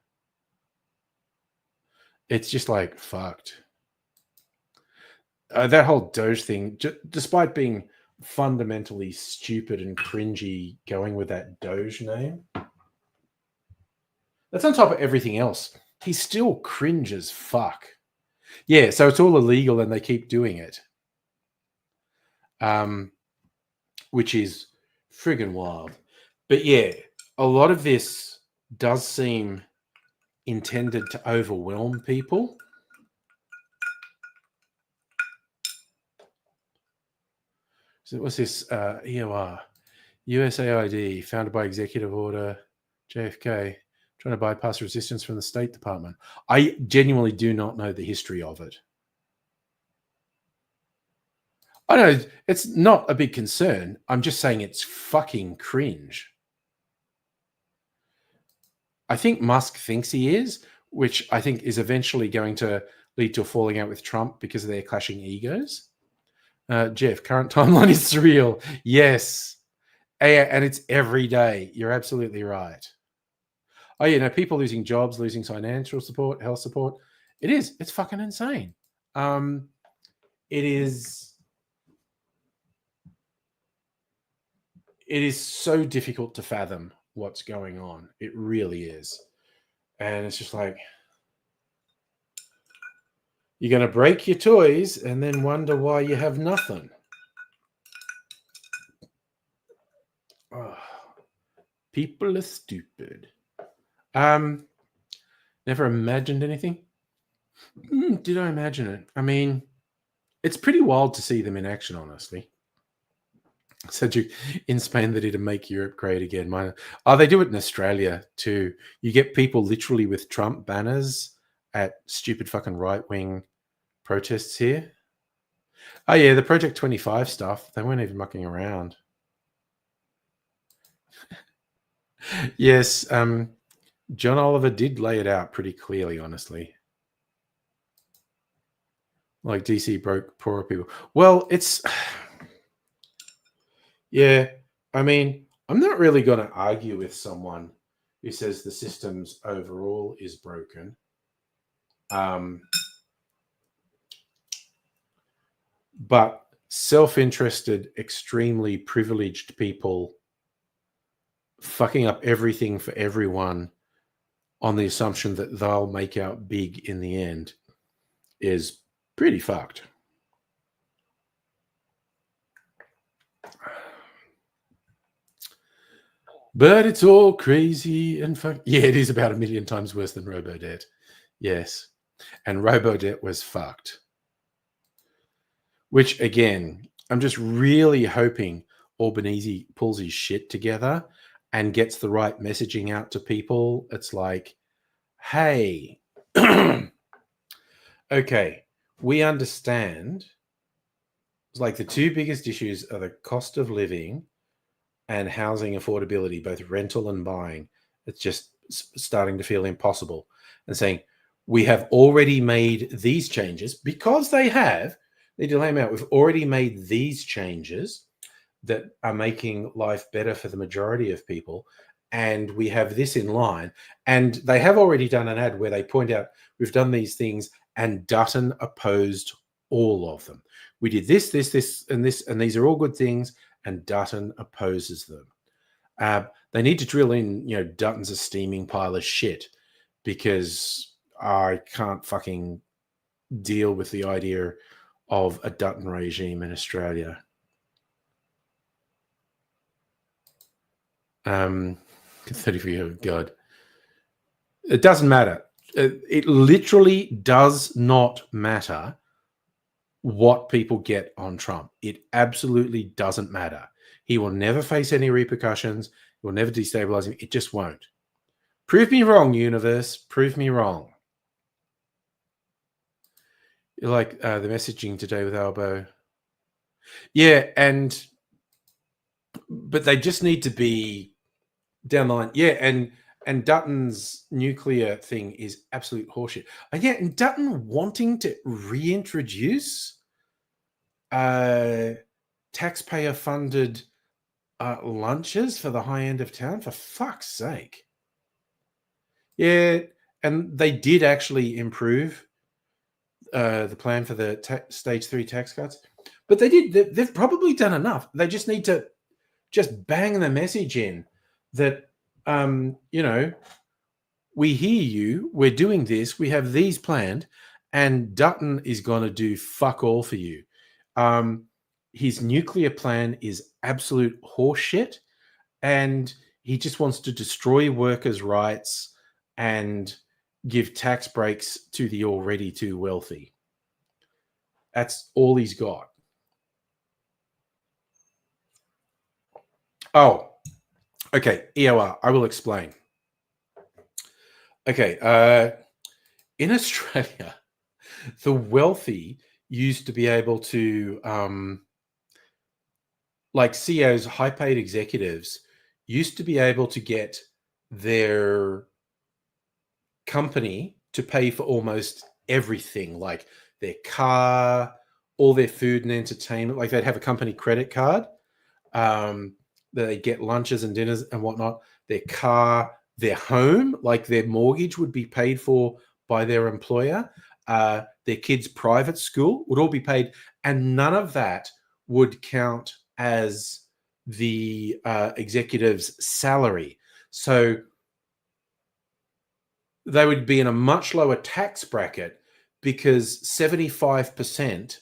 It's just like fucked. That whole Doge thing, despite being fundamentally stupid and cringy, going with that Doge name, that's on top of everything else. He's still cringe as fuck. Yeah, so it's all illegal and they keep doing it. Which is friggin' wild. But yeah, a lot of this does seem intended to overwhelm people. So what's this? EOR, USAID, founded by executive order, JFK, trying to bypass resistance from the State Department. I genuinely do not know the history of it. I know it's not a big concern. I'm just saying it's fucking cringe. I think Musk thinks he is, which I think is eventually going to lead to a falling out with Trump because of their clashing egos. Jeff, current timeline is surreal. Yes. And it's every day. You're absolutely right. Oh, yeah, people losing jobs, losing financial support, health support. It is. It's fucking insane. It is so difficult to fathom what's going on. It really is. And it's just like, you're going to break your toys and then wonder why you have nothing. Oh, people are stupid. Never imagined anything. Did I imagine it? I mean, it's pretty wild to see them in action, honestly. Said you in Spain they did to make Europe great again. They do it in Australia too. You get people literally with Trump banners at stupid fucking right-wing protests here. Oh yeah, the Project 25 stuff. They weren't even mucking around. Yes, John Oliver did lay it out pretty clearly, honestly. Like DC broke poorer people. Well, it's... Yeah, I mean, I'm not really going to argue with someone who says the systems overall is broken. But self-interested, extremely privileged people fucking up everything for everyone on the assumption that they'll make out big in the end is pretty fucked. But it's all crazy and yeah, it is about 1 million times worse than Robodebt. Yes. And Robodebt was fucked. Which, again, I'm just really hoping Albanese pulls his shit together and gets the right messaging out to people. It's like, hey, okay, we understand. It's like the 2 biggest issues are the cost of living and housing affordability, both rental and buying. It's just starting to feel impossible. And saying, we have already made these changes because they have. They delay them out. We've already made these changes that are making life better for the majority of people. and we have this in line. And they have already done an ad where they point out, we've done these things, and Dutton opposed all of them. We did this, this, and this, and these are all good things, and Dutton opposes them. They need to drill in, Dutton's a steaming pile of shit, because I can't fucking deal with the idea of a Dutton regime in Australia. 34, God. It doesn't matter. It literally does not matter what people get on Trump. It absolutely doesn't matter. He will never face any repercussions. He will never destabilize him. It just won't. Prove me wrong, universe. Prove me wrong. You like the messaging today with Albo. Yeah, but they just need to be down the line. Yeah, and Dutton's nuclear thing is absolute horseshit. Yeah, and Dutton wanting to reintroduce taxpayer-funded lunches for the high end of town, for fuck's sake. Yeah, and they did actually improve the plan for the stage 3 tax cuts, but they've probably done enough. They just need to just bang the message in that, we hear you, we're doing this, we have these planned, and Dutton is going to do fuck all for you. His nuclear plan is absolute horseshit, and he just wants to destroy workers' rights and give tax breaks to the already too wealthy. That's all he's got. Oh, okay. EOR, I will explain. Okay. In Australia, the wealthy used to be able to, like CEOs, high-paid executives, used to be able to get their company to pay for almost everything, like their car, all their food and entertainment. Like they'd have a company credit card, they get lunches and dinners and whatnot. Their car, their home, like their mortgage would be paid for by their employer. Their kids' private school would all be paid, and none of that would count as the executive's salary. So they would be in a much lower tax bracket because 75%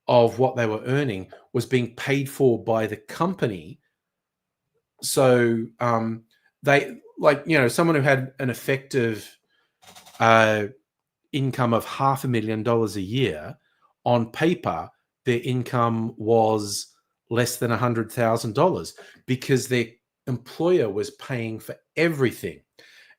of what they were earning was being paid for by the company. So they, someone who had an effective income of $500,000 a year, on paper, their income was less than $100,000 because their employer was paying for everything.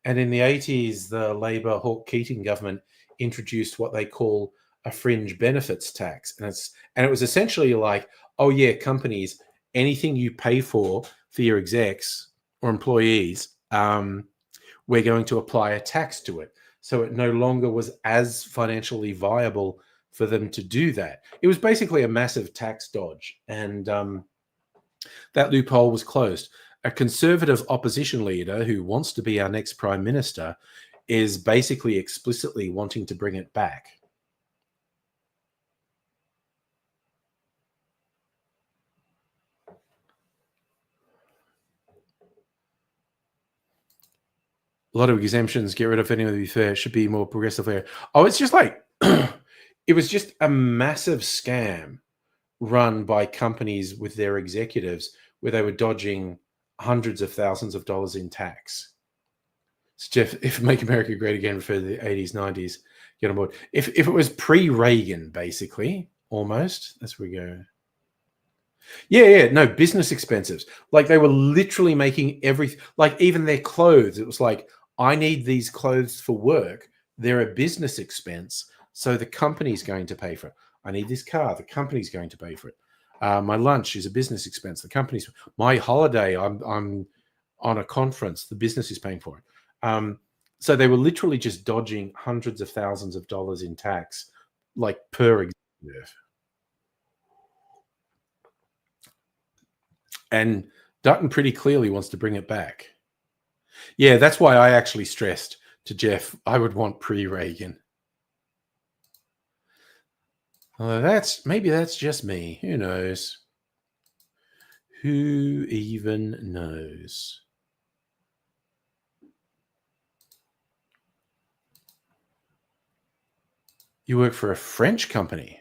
And in the 80s, the Labor Hawke Keating government introduced what they call a fringe benefits tax. And it was essentially like, oh yeah, companies, anything you pay for your execs or employees, we're going to apply a tax to it. So it no longer was as financially viable for them to do that. It was basically a massive tax dodge. And that loophole was closed. A conservative opposition leader who wants to be our next prime minister is basically explicitly wanting to bring it back. A lot of exemptions, get rid of anyone to be fair, should be more progressive here. Oh, it's just like, it was just a massive scam run by companies with their executives where they were dodging hundreds of thousands of dollars in tax. So Jeff, if Make America Great Again refer to the 80s, 90s, get on board. If it was pre-Reagan, basically, almost, that's where we go. Yeah, no, business expenses. Like they were literally making everything, like even their clothes. It was like, I need these clothes for work. They're a business expense. So the company's going to pay for it. I need this car. The company's going to pay for it. My lunch is a business expense. The company's, my holiday, I'm on a conference. The business is paying for it. So they were literally just dodging hundreds of thousands of dollars in tax, like per executive. And Dutton pretty clearly wants to bring it back. Yeah, that's why I actually stressed to Jeff I would want pre-Reagan. Maybe that's just me. Who knows? Who even knows? You work for a French company.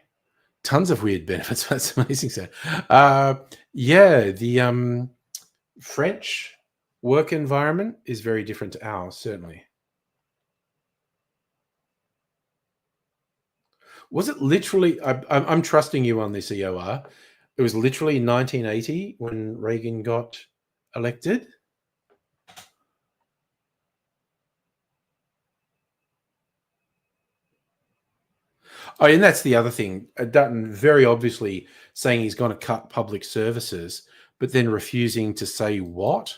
Tons of weird benefits. That's amazing. So, yeah, the French work environment is very different to ours, certainly. Was it literally? I'm trusting you on this, EOR. It was literally 1980 when Reagan got elected. Oh, and that's the other thing. Dutton very obviously saying he's going to cut public services, but then refusing to say what.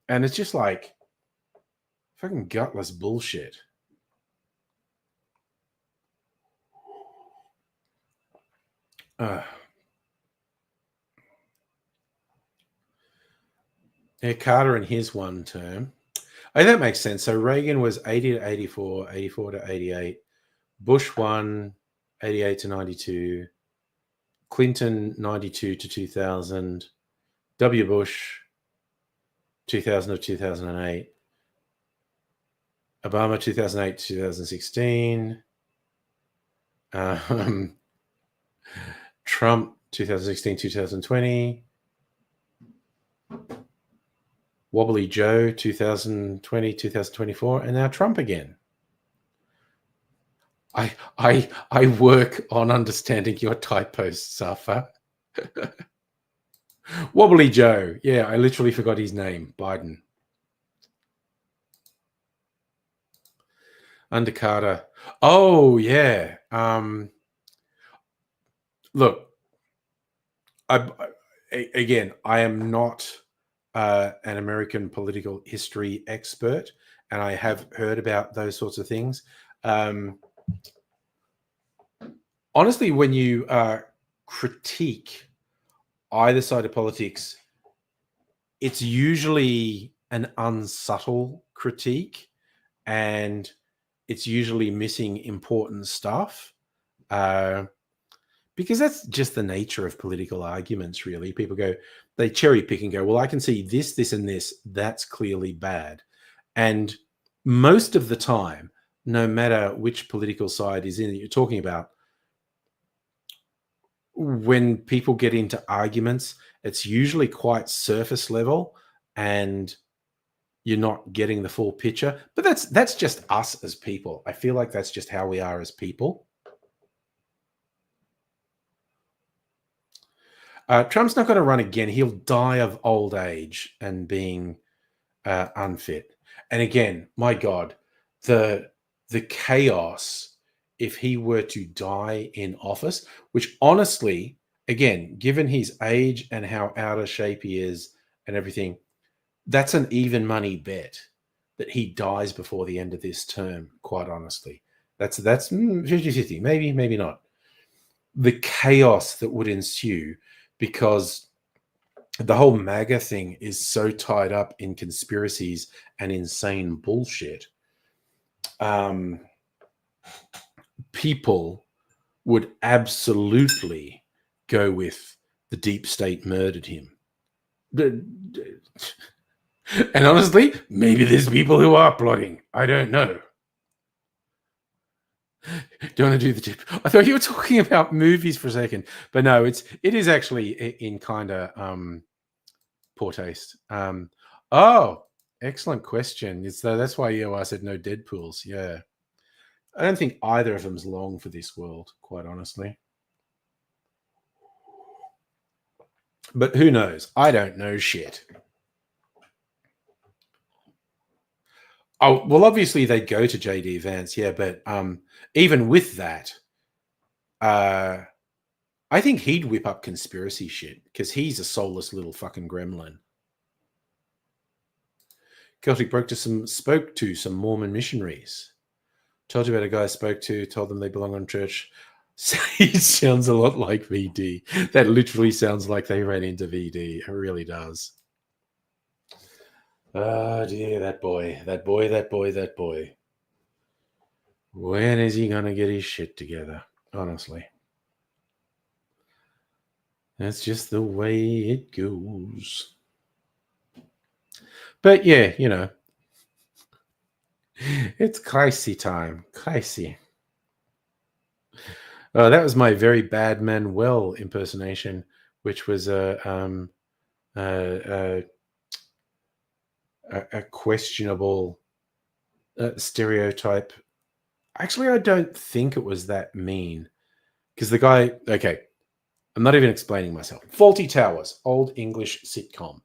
And it's just like fucking gutless bullshit. Yeah, Carter in his one term. Oh, that makes sense. So Reagan was 80 to 84, 84 to 88. Bush won 88 to 92. Clinton 92 to 2000. W. Bush 2000 to 2008. Obama 2008 to 2016. Trump 2016 2020. Wobbly Joe 2020 2024, and now Trump again. I work on understanding your typos, Safa. Wobbly Joe. Yeah, I literally forgot his name. Biden. Under Carter. Oh yeah. Look, again, I am not an American political history expert, and I have heard about those sorts of things. Honestly, when you critique either side of politics, it's usually an unsubtle critique, and it's usually missing important stuff. Because that's just the nature of political arguments, really. People they cherry pick and go, well, I can see this, this, and this. That's clearly bad. And most of the time, no matter which political side is in it you're talking about, when people get into arguments, it's usually quite surface level and you're not getting the full picture. But that's just us as people. I feel like that's just how we are as people. Trump's not going to run again. He'll die of old age and being unfit. And again, my God, the chaos if he were to die in office, which honestly, again, given his age and how out of shape he is and everything, that's an even money bet that he dies before the end of this term, quite honestly. That's 50-50, maybe not. The chaos that would ensue because the whole MAGA thing is so tied up in conspiracies and insane bullshit. People would absolutely go with the deep state murdered him. And honestly, maybe there's people who are plotting. I don't know. Do you want to do the tip? I thought you were talking about movies for a second, but no, it is actually in kind of poor taste. Oh, excellent question. That's why I said no Deadpools. Yeah, I don't think either of them's long for this world, quite honestly. But who knows? I don't know shit. Oh, well, obviously they'd go to JD Vance, yeah, but even with that, I think he'd whip up conspiracy shit because he's a soulless little fucking gremlin. Celtic spoke to some Mormon missionaries. Told you about a guy I spoke to, told them they belong on church. It sounds a lot like VD. That literally sounds like they ran into VD. It really does. Oh dear, that boy, that boy, that boy, that boy. When is he gonna get his shit together? Honestly. That's just the way it goes. But yeah, it's crazy time. Crazy. That was my very bad Manuel impersonation, which was a, a questionable stereotype. Actually, I don't think it was that mean because the guy. Okay, I'm not even explaining myself. Faulty Towers, old English sitcom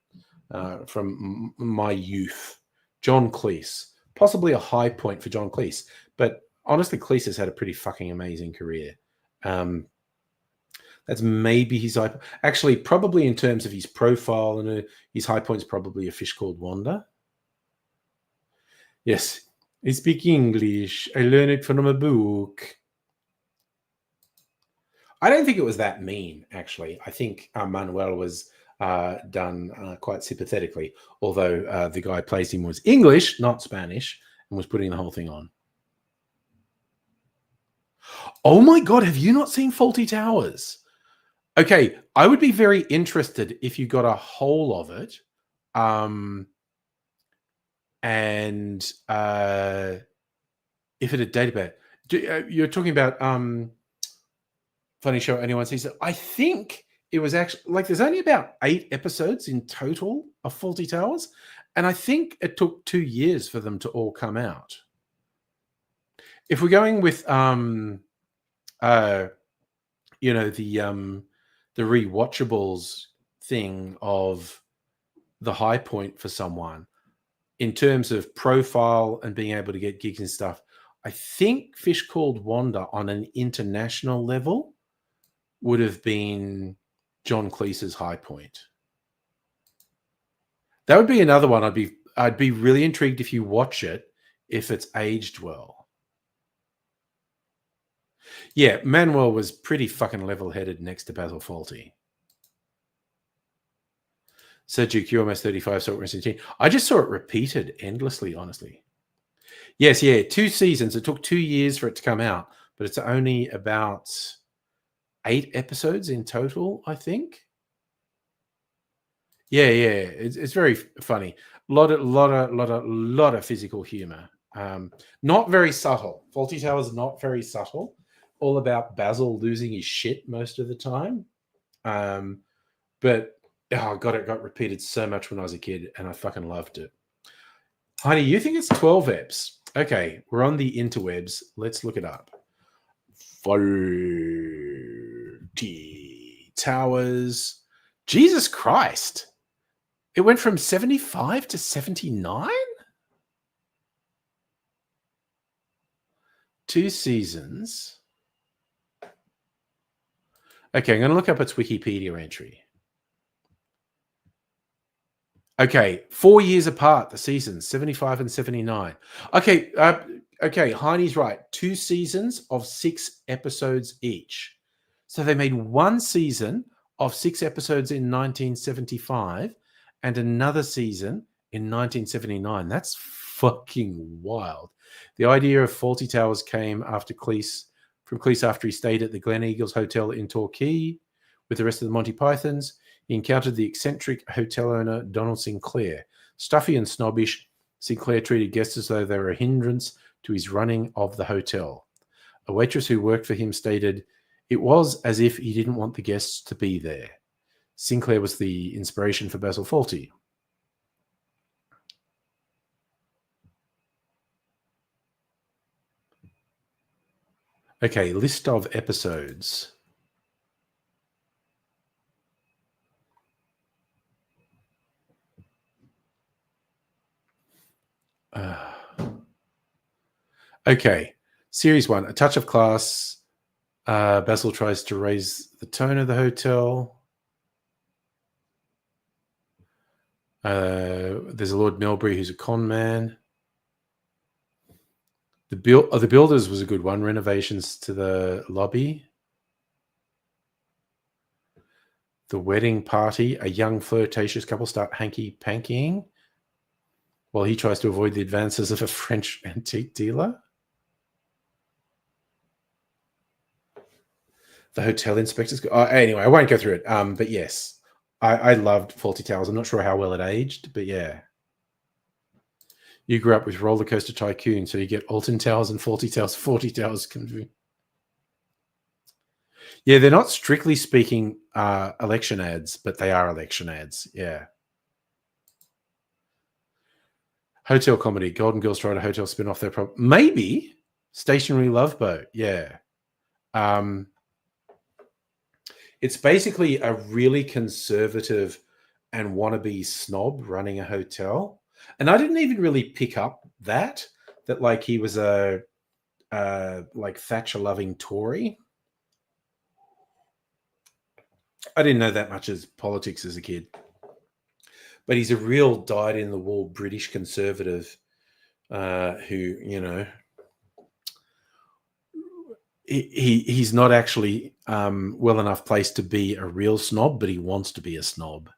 from my youth. John Cleese, possibly a high point for John Cleese, but honestly, Cleese has had a pretty fucking amazing career. Um, that's maybe his high. Actually, probably in terms of his profile and his high point's probably A Fish Called Wanda. Yes, I speak English. I learned it from a book. I don't think it was that mean, actually. I think Manuel was done quite sympathetically, although the guy plays him was English, not Spanish, and was putting the whole thing on. Oh my God, have you not seen Faulty Towers? Okay, I would be very interested if you got a whole of it. And if it had dated you're talking about Funny Show Anyone Sees It. I think it was actually like there's only about 8 episodes in total of Faulty Towers, and I think it took 2 years for them to all come out. If we're going with the rewatchables thing of the high point for someone in terms of profile and being able to get gigs and stuff, I think Fish Called Wanda on an international level would have been John Cleese's high point. That would be another one I'd be really intrigued if you watch it if it's aged well. Yeah, Manuel was pretty fucking level-headed next to Basil Fawlty. Sergio QMS 35 saw it recently. I just saw it repeated endlessly, honestly. Yes, yeah, 2 seasons. It took 2 years for it to come out, but it's only about 8 episodes in total, I think. Yeah, it's very funny. Lot of physical humor. Not very subtle. Faulty Towers not very subtle. All about Basil losing his shit most of the time. But oh god, it got repeated so much when I was a kid, and I fucking loved it. Heidi, you think it's 12 eps? Okay, we're on the interwebs. Let's look it up. Faulty Towers. Jesus Christ. It went from 75 to 79? 2 seasons. Okay, I'm going to look up its Wikipedia entry. Okay, 4 years apart, the seasons, 75 and 79. Okay, Heine's right. 2 seasons of 6 episodes each. So they made 1 season of 6 episodes in 1975 and another season in 1979. That's fucking wild. The idea of Faulty Towers came after Cleese after he stayed at the Glen Eagles Hotel in Torquay with the rest of the Monty Pythons. He encountered the eccentric hotel owner, Donald Sinclair. Stuffy and snobbish, Sinclair treated guests as though they were a hindrance to his running of the hotel. A waitress who worked for him stated, it was as if he didn't want the guests to be there. Sinclair was the inspiration for Basil Fawlty. Okay, list of episodes. Okay, series 1, A Touch of Class. Basil tries to raise the tone of the hotel. There's a Lord Melbury who's a con man. The Builders was a good one. Renovations to the lobby. The Wedding Party. A young flirtatious couple start hanky-pankying. while he tries to avoid the advances of a French antique dealer. The hotel inspectors. Anyway, I won't go through it. But yes, I loved Faulty Towers. I'm not sure how well it aged, but yeah. You grew up with Roller Coaster Tycoon, so you get Alton Towers and Faulty Towers. Faulty Towers. Yeah, they're not strictly speaking election ads, but they are election ads. Yeah. Hotel comedy. Golden Girls tried a hotel spin off their problem. Maybe Stationary Love Boat. Yeah. It's basically a really conservative and wannabe snob running a hotel. And I didn't even really pick up that like he was a like Thatcher loving Tory. I didn't know that much as politics as a kid. But he's a real dyed in the wool British conservative who, you know, he's not actually well enough placed to be a real snob, but he wants to be a snob.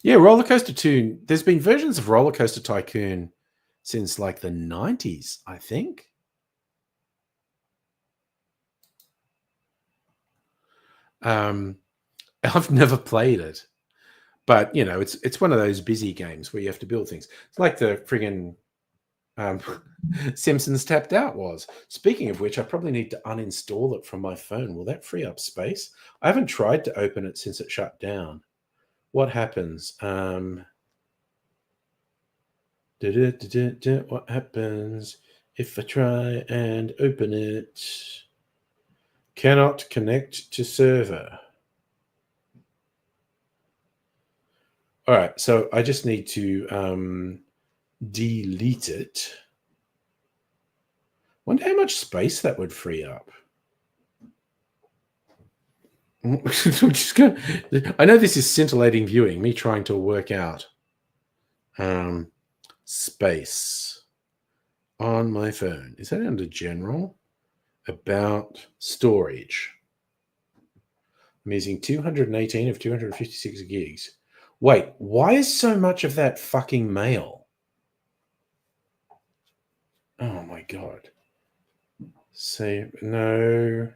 Yeah, Roller Coaster 2. There's been versions of Roller Coaster Tycoon since like the 90s, I think. I've never played it, but you know, it's one of those busy games where you have to build things. It's like the friggin' Simpsons Tapped Out was. Speaking of which, I probably need to uninstall it from my phone. Will that free up space? I haven't tried to open it since it shut down. What happens? What happens if I try and open it? Cannot connect to server. All right, so I just need to delete it. Wonder how much space that would free up. I'm just gonna, I know this is scintillating viewing, me trying to work out space on my phone. Is that under general? About storage. I'm using 218 of 256 gigs. Wait, why is so much of that fucking mail? Oh my God. Save, no,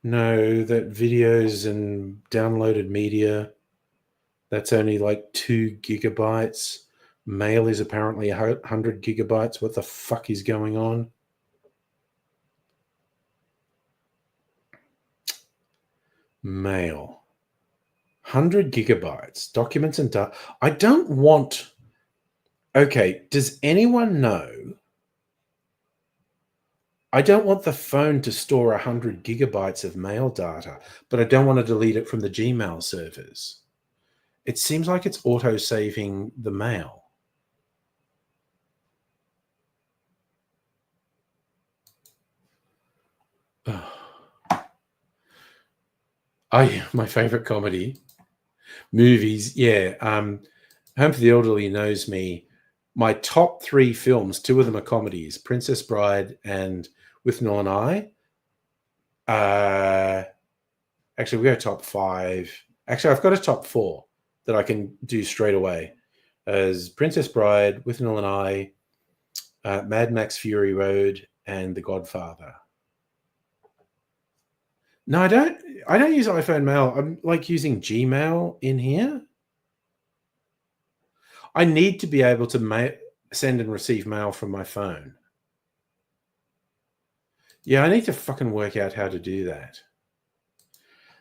that videos and downloaded media, that's only like 2 gigabytes. Mail is apparently 100 gigabytes. What the fuck is going on? Mail. 100 gigabytes. Documents and data. I don't want... Okay, does anyone know? I don't want the phone to store 100 gigabytes of mail data, but I don't want to delete it from the Gmail servers. It seems like it's auto-saving the mail. My favorite comedy movies. Yeah. Home for the Elderly knows me. My top 3 films, 2 of them are comedies, Princess Bride and With Noel and I. Actually, we go top 5. Actually, I've got a top 4 that I can do straight away. As Princess Bride, With Noel and I, Mad Max Fury Road, and The Godfather. No, I don't use iPhone Mail. I'm like using Gmail in here. I need to be able to send and receive mail from my phone. Yeah, I need to fucking work out how to do that.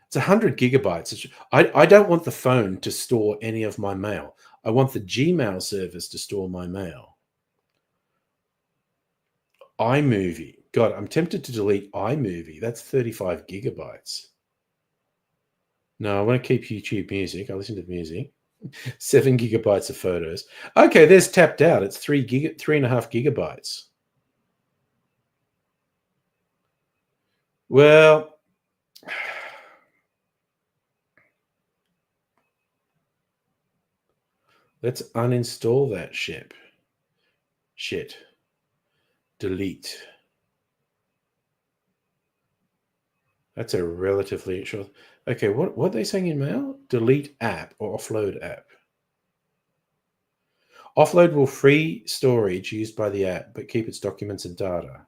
It's 100 gigabytes. I don't want the phone to store any of my mail. I want the Gmail service to store my mail. iMovie. God, I'm tempted to delete iMovie. That's 35 gigabytes. No, I want to keep YouTube Music. I listen to music. 7 gigabytes of photos. Okay, there's Tapped Out. It's 3.5 gigabytes. Well, let's uninstall that shit. Delete. That's a relatively short. Okay, what are they saying in mail? Delete app or offload app. Offload will free storage used by the app, but keep its documents and data.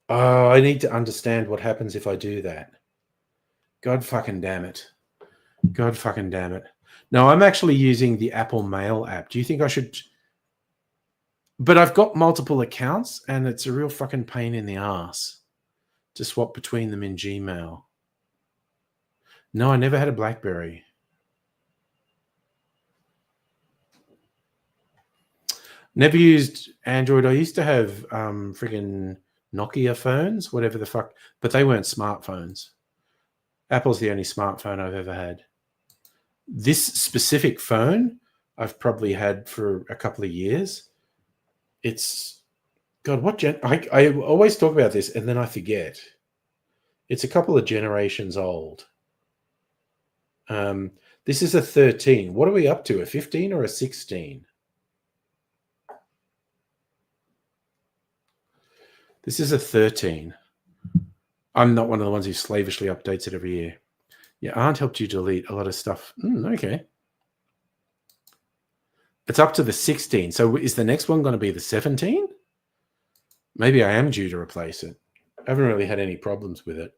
Oh, I need to understand what happens if I do that. God fucking damn it. God fucking damn it. No, I'm actually using the Apple Mail app. Do you think I should? But I've got multiple accounts and it's a real fucking pain in the ass to swap between them in Gmail. No, I never had a BlackBerry. Never used Android. I used to have friggin' Nokia phones, whatever the fuck, but they weren't smartphones. Apple's the only smartphone I've ever had. This specific phone I've probably had for a couple of years. It's God, what I always talk about this and then I forget. It's a couple of generations old. This is a 13. What are we up to? A 15 or a 16? This is a 13. I'm not one of the ones who slavishly updates it every year. Yeah, Aunt helped you delete a lot of stuff. Okay. It's up to the 16. So is the next one going to be the 17? Maybe I am due to replace it. I haven't really had any problems with it.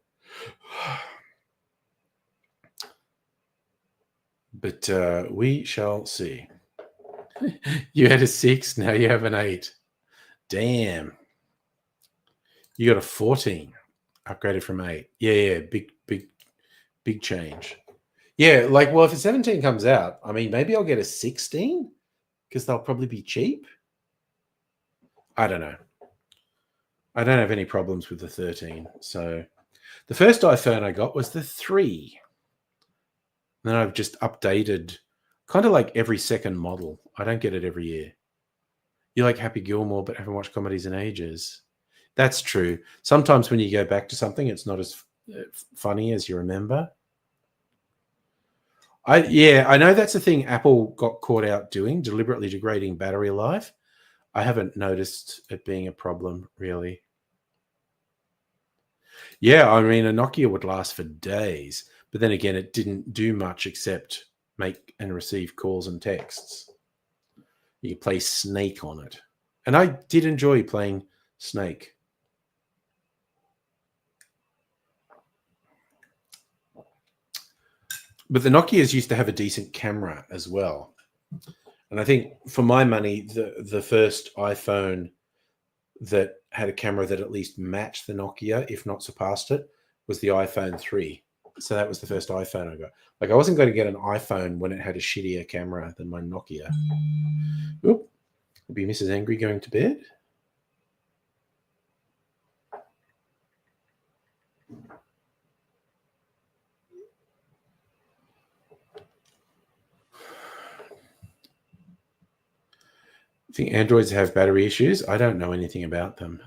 But we shall see. You had a 6, now you have an 8. Damn. You got a 14. Upgraded from 8. Yeah, big change. Yeah, well, if a 17 comes out, I mean, maybe I'll get a 16 because they'll probably be cheap. I don't know. I don't have any problems with the 13. So the first iPhone I got was the 3. And then I've just updated kind of like every second model. I don't get it every year. You like Happy Gilmore, but haven't watched comedies in ages. That's true. Sometimes when you go back to something, it's not as funny as you remember. I know that's the thing Apple got caught out doing, deliberately degrading battery life. I haven't noticed it being a problem, really. Yeah, I mean, a Nokia would last for days, but then again, it didn't do much except make and receive calls and texts. You could play Snake on it. And I did enjoy playing Snake. But the Nokias used to have a decent camera as well. And I think for my money, the first iPhone that had a camera that at least matched the Nokia, if not surpassed it, was the iPhone 3. So that was the first iPhone I got. Like, I wasn't going to get an iPhone when it had a shittier camera than my Nokia. Oop. Will be Mrs. Angry going to bed? I think Androids have battery issues. I don't know anything about them.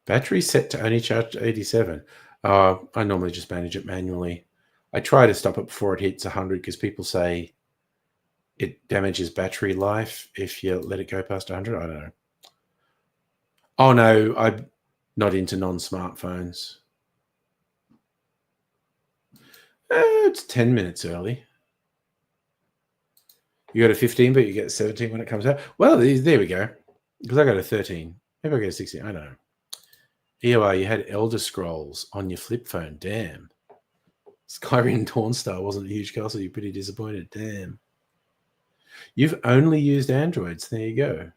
Battery set to only charge to 87. I normally just manage it manually. I try to stop it before it hits 100 because people say it damages battery life if you let it go past 100. I don't know. Oh, no, I'm not into non-smartphones. It's 10 minutes early. You got a 15, but you get 17 when it comes out. Well, there we go. Because I got a 13. Maybe I get a 16. I don't know. EOR, you had Elder Scrolls on your flip phone. Damn. Skyrim Dawnstar wasn't a huge castle. You're pretty disappointed. Damn. You've only used Androids. There you go.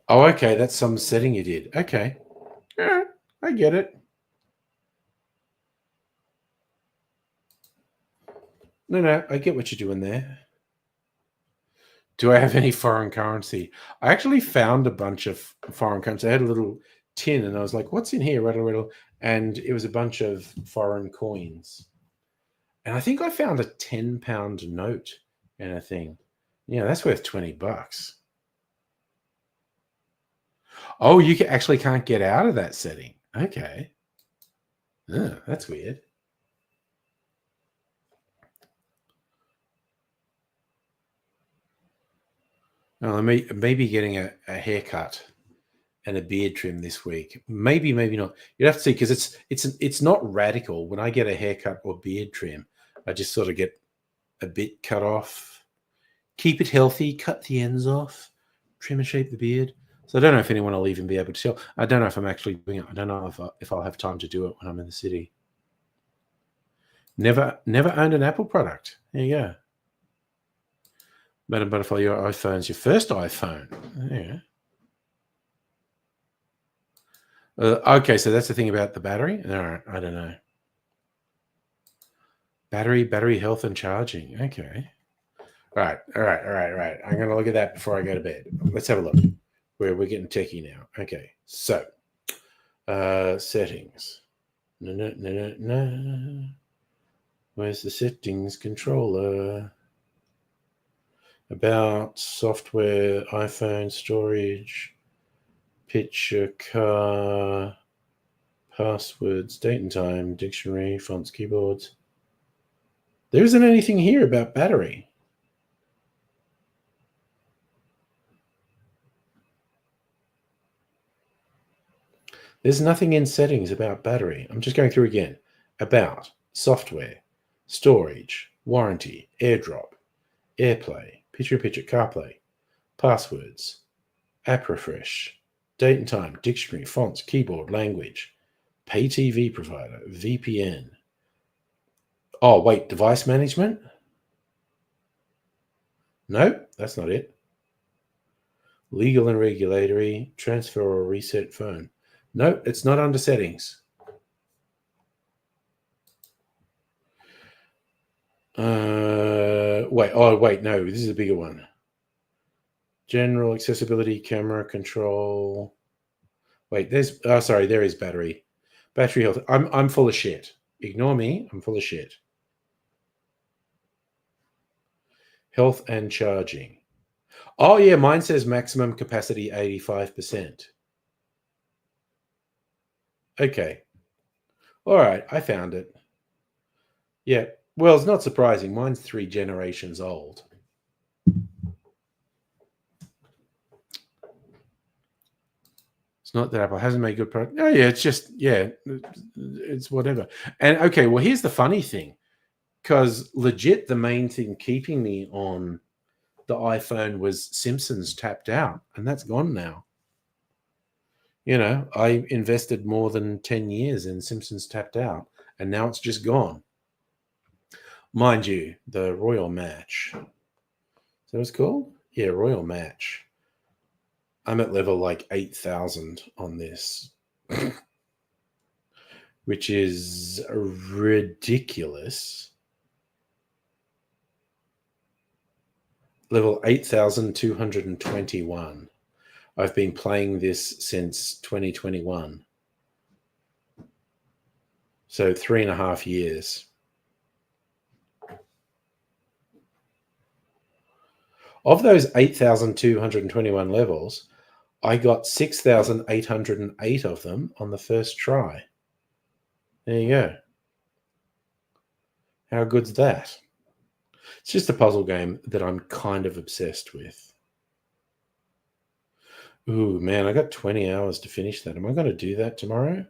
Oh, okay. That's some setting you did. Okay. Yeah, I get it. No, I get what you're doing there. Do I have any foreign currency? I actually found a bunch of foreign currency. I had a little tin and I was like, what's in here? Rattle. And it was a bunch of foreign coins. And I think I found a £10 note in a thing. Yeah, that's worth $20. Oh, you actually can't get out of that setting. Okay. Oh, that's weird. Oh, maybe getting a haircut and a beard trim this week. Maybe not. You'd have to see, because it's not radical. When I get a haircut or beard trim, I just sort of get a bit cut off, keep it healthy, cut the ends off, trim and shape the beard. So I don't know if anyone will even be able to tell. I don't know if I'm actually doing it. I don't know if I'll have time to do it when I'm in the city. Never owned an Apple product. There you go. Madam Butterfly, your iPhone's your first iPhone. Yeah. Okay, so that's the thing about the battery. All right, I don't know. Battery health and charging. Okay. All right. I'm going to look at that before I go to bed. Let's have a look. We're getting techie now. Okay, so settings. No. Where's the settings controller? About software, iPhone, storage, picture, car, passwords, date and time, dictionary, fonts, keyboards. There isn't anything here about battery. There's nothing in settings about battery. I'm just going through again. About, software, storage, warranty, AirDrop, AirPlay, picture-in-picture, CarPlay, passwords, app refresh, date and time, dictionary, fonts, keyboard, language, pay TV provider, VPN. Oh, wait, device management? No, that's not it. Legal and regulatory, transfer or reset phone. No, it's not under settings. Wait, no, this is a bigger one. General accessibility, camera control. Wait, there is battery. Battery health. I'm full of shit. Ignore me. I'm full of shit. Health and charging. Oh yeah, mine says maximum capacity 85%. Okay. All right, I found it. Yeah. Well, it's not surprising. Mine's 3 generations old. It's not that Apple hasn't made good product. Oh yeah, it's just it's whatever. And okay, well here's the funny thing, because legit the main thing keeping me on the iPhone was Simpsons tapped out, and that's gone now. You know, I invested more than 10 years in Simpsons tapped out, and now it's just gone. Mind you, the Royal Match. Is that what it's called? Yeah, Royal Match. I'm at level like 8,000 on this, which is ridiculous. Level 8,221. I've been playing this since 2021. So 3.5 years. Of those 8,221 levels, I got 6,808 of them on the first try. There you go. How good's that? It's just a puzzle game that I'm kind of obsessed with. Ooh, man, I got 20 hours to finish that. Am I going to do that tomorrow?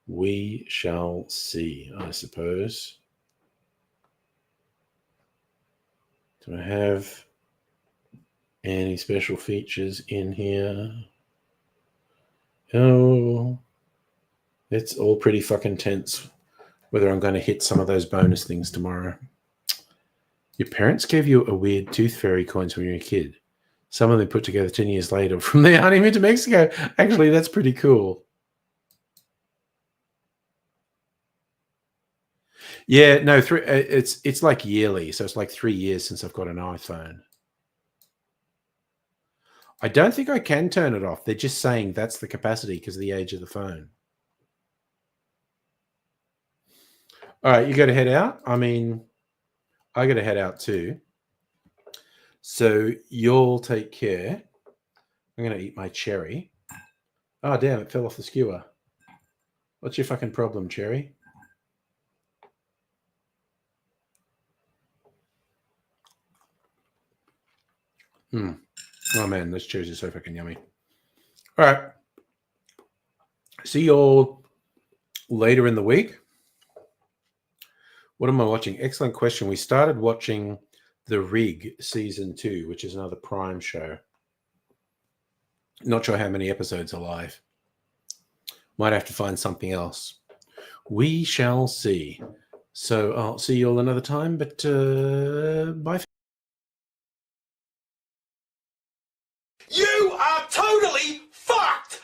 We shall see, I suppose. Do I have any special features in here? Oh, it's all pretty fucking tense whether I'm going to hit some of those bonus things tomorrow. Your parents gave you a weird tooth fairy coins when you were a kid. Some of them put together 10 years later from their honeymoon to Mexico. Actually, that's pretty cool. Yeah, no, it's like yearly, so it's like 3 years since I've got an iPhone. I don't think I can turn it off. They're just saying that's the capacity because of the age of the phone. All right, you got to head out. I mean, I got to head out too. So you'll take care. I'm going to eat my cherry. Oh, damn, it fell off the skewer. What's your fucking problem, Cherry? Oh man, those cherries are so fucking yummy. All right. See you all later in the week. What am I watching? Excellent question. We started watching The Rig season 2, which is another Prime show. Not sure how many episodes are live. Might have to find something else. We shall see. So I'll see you all another time, but bye. You are totally fucked!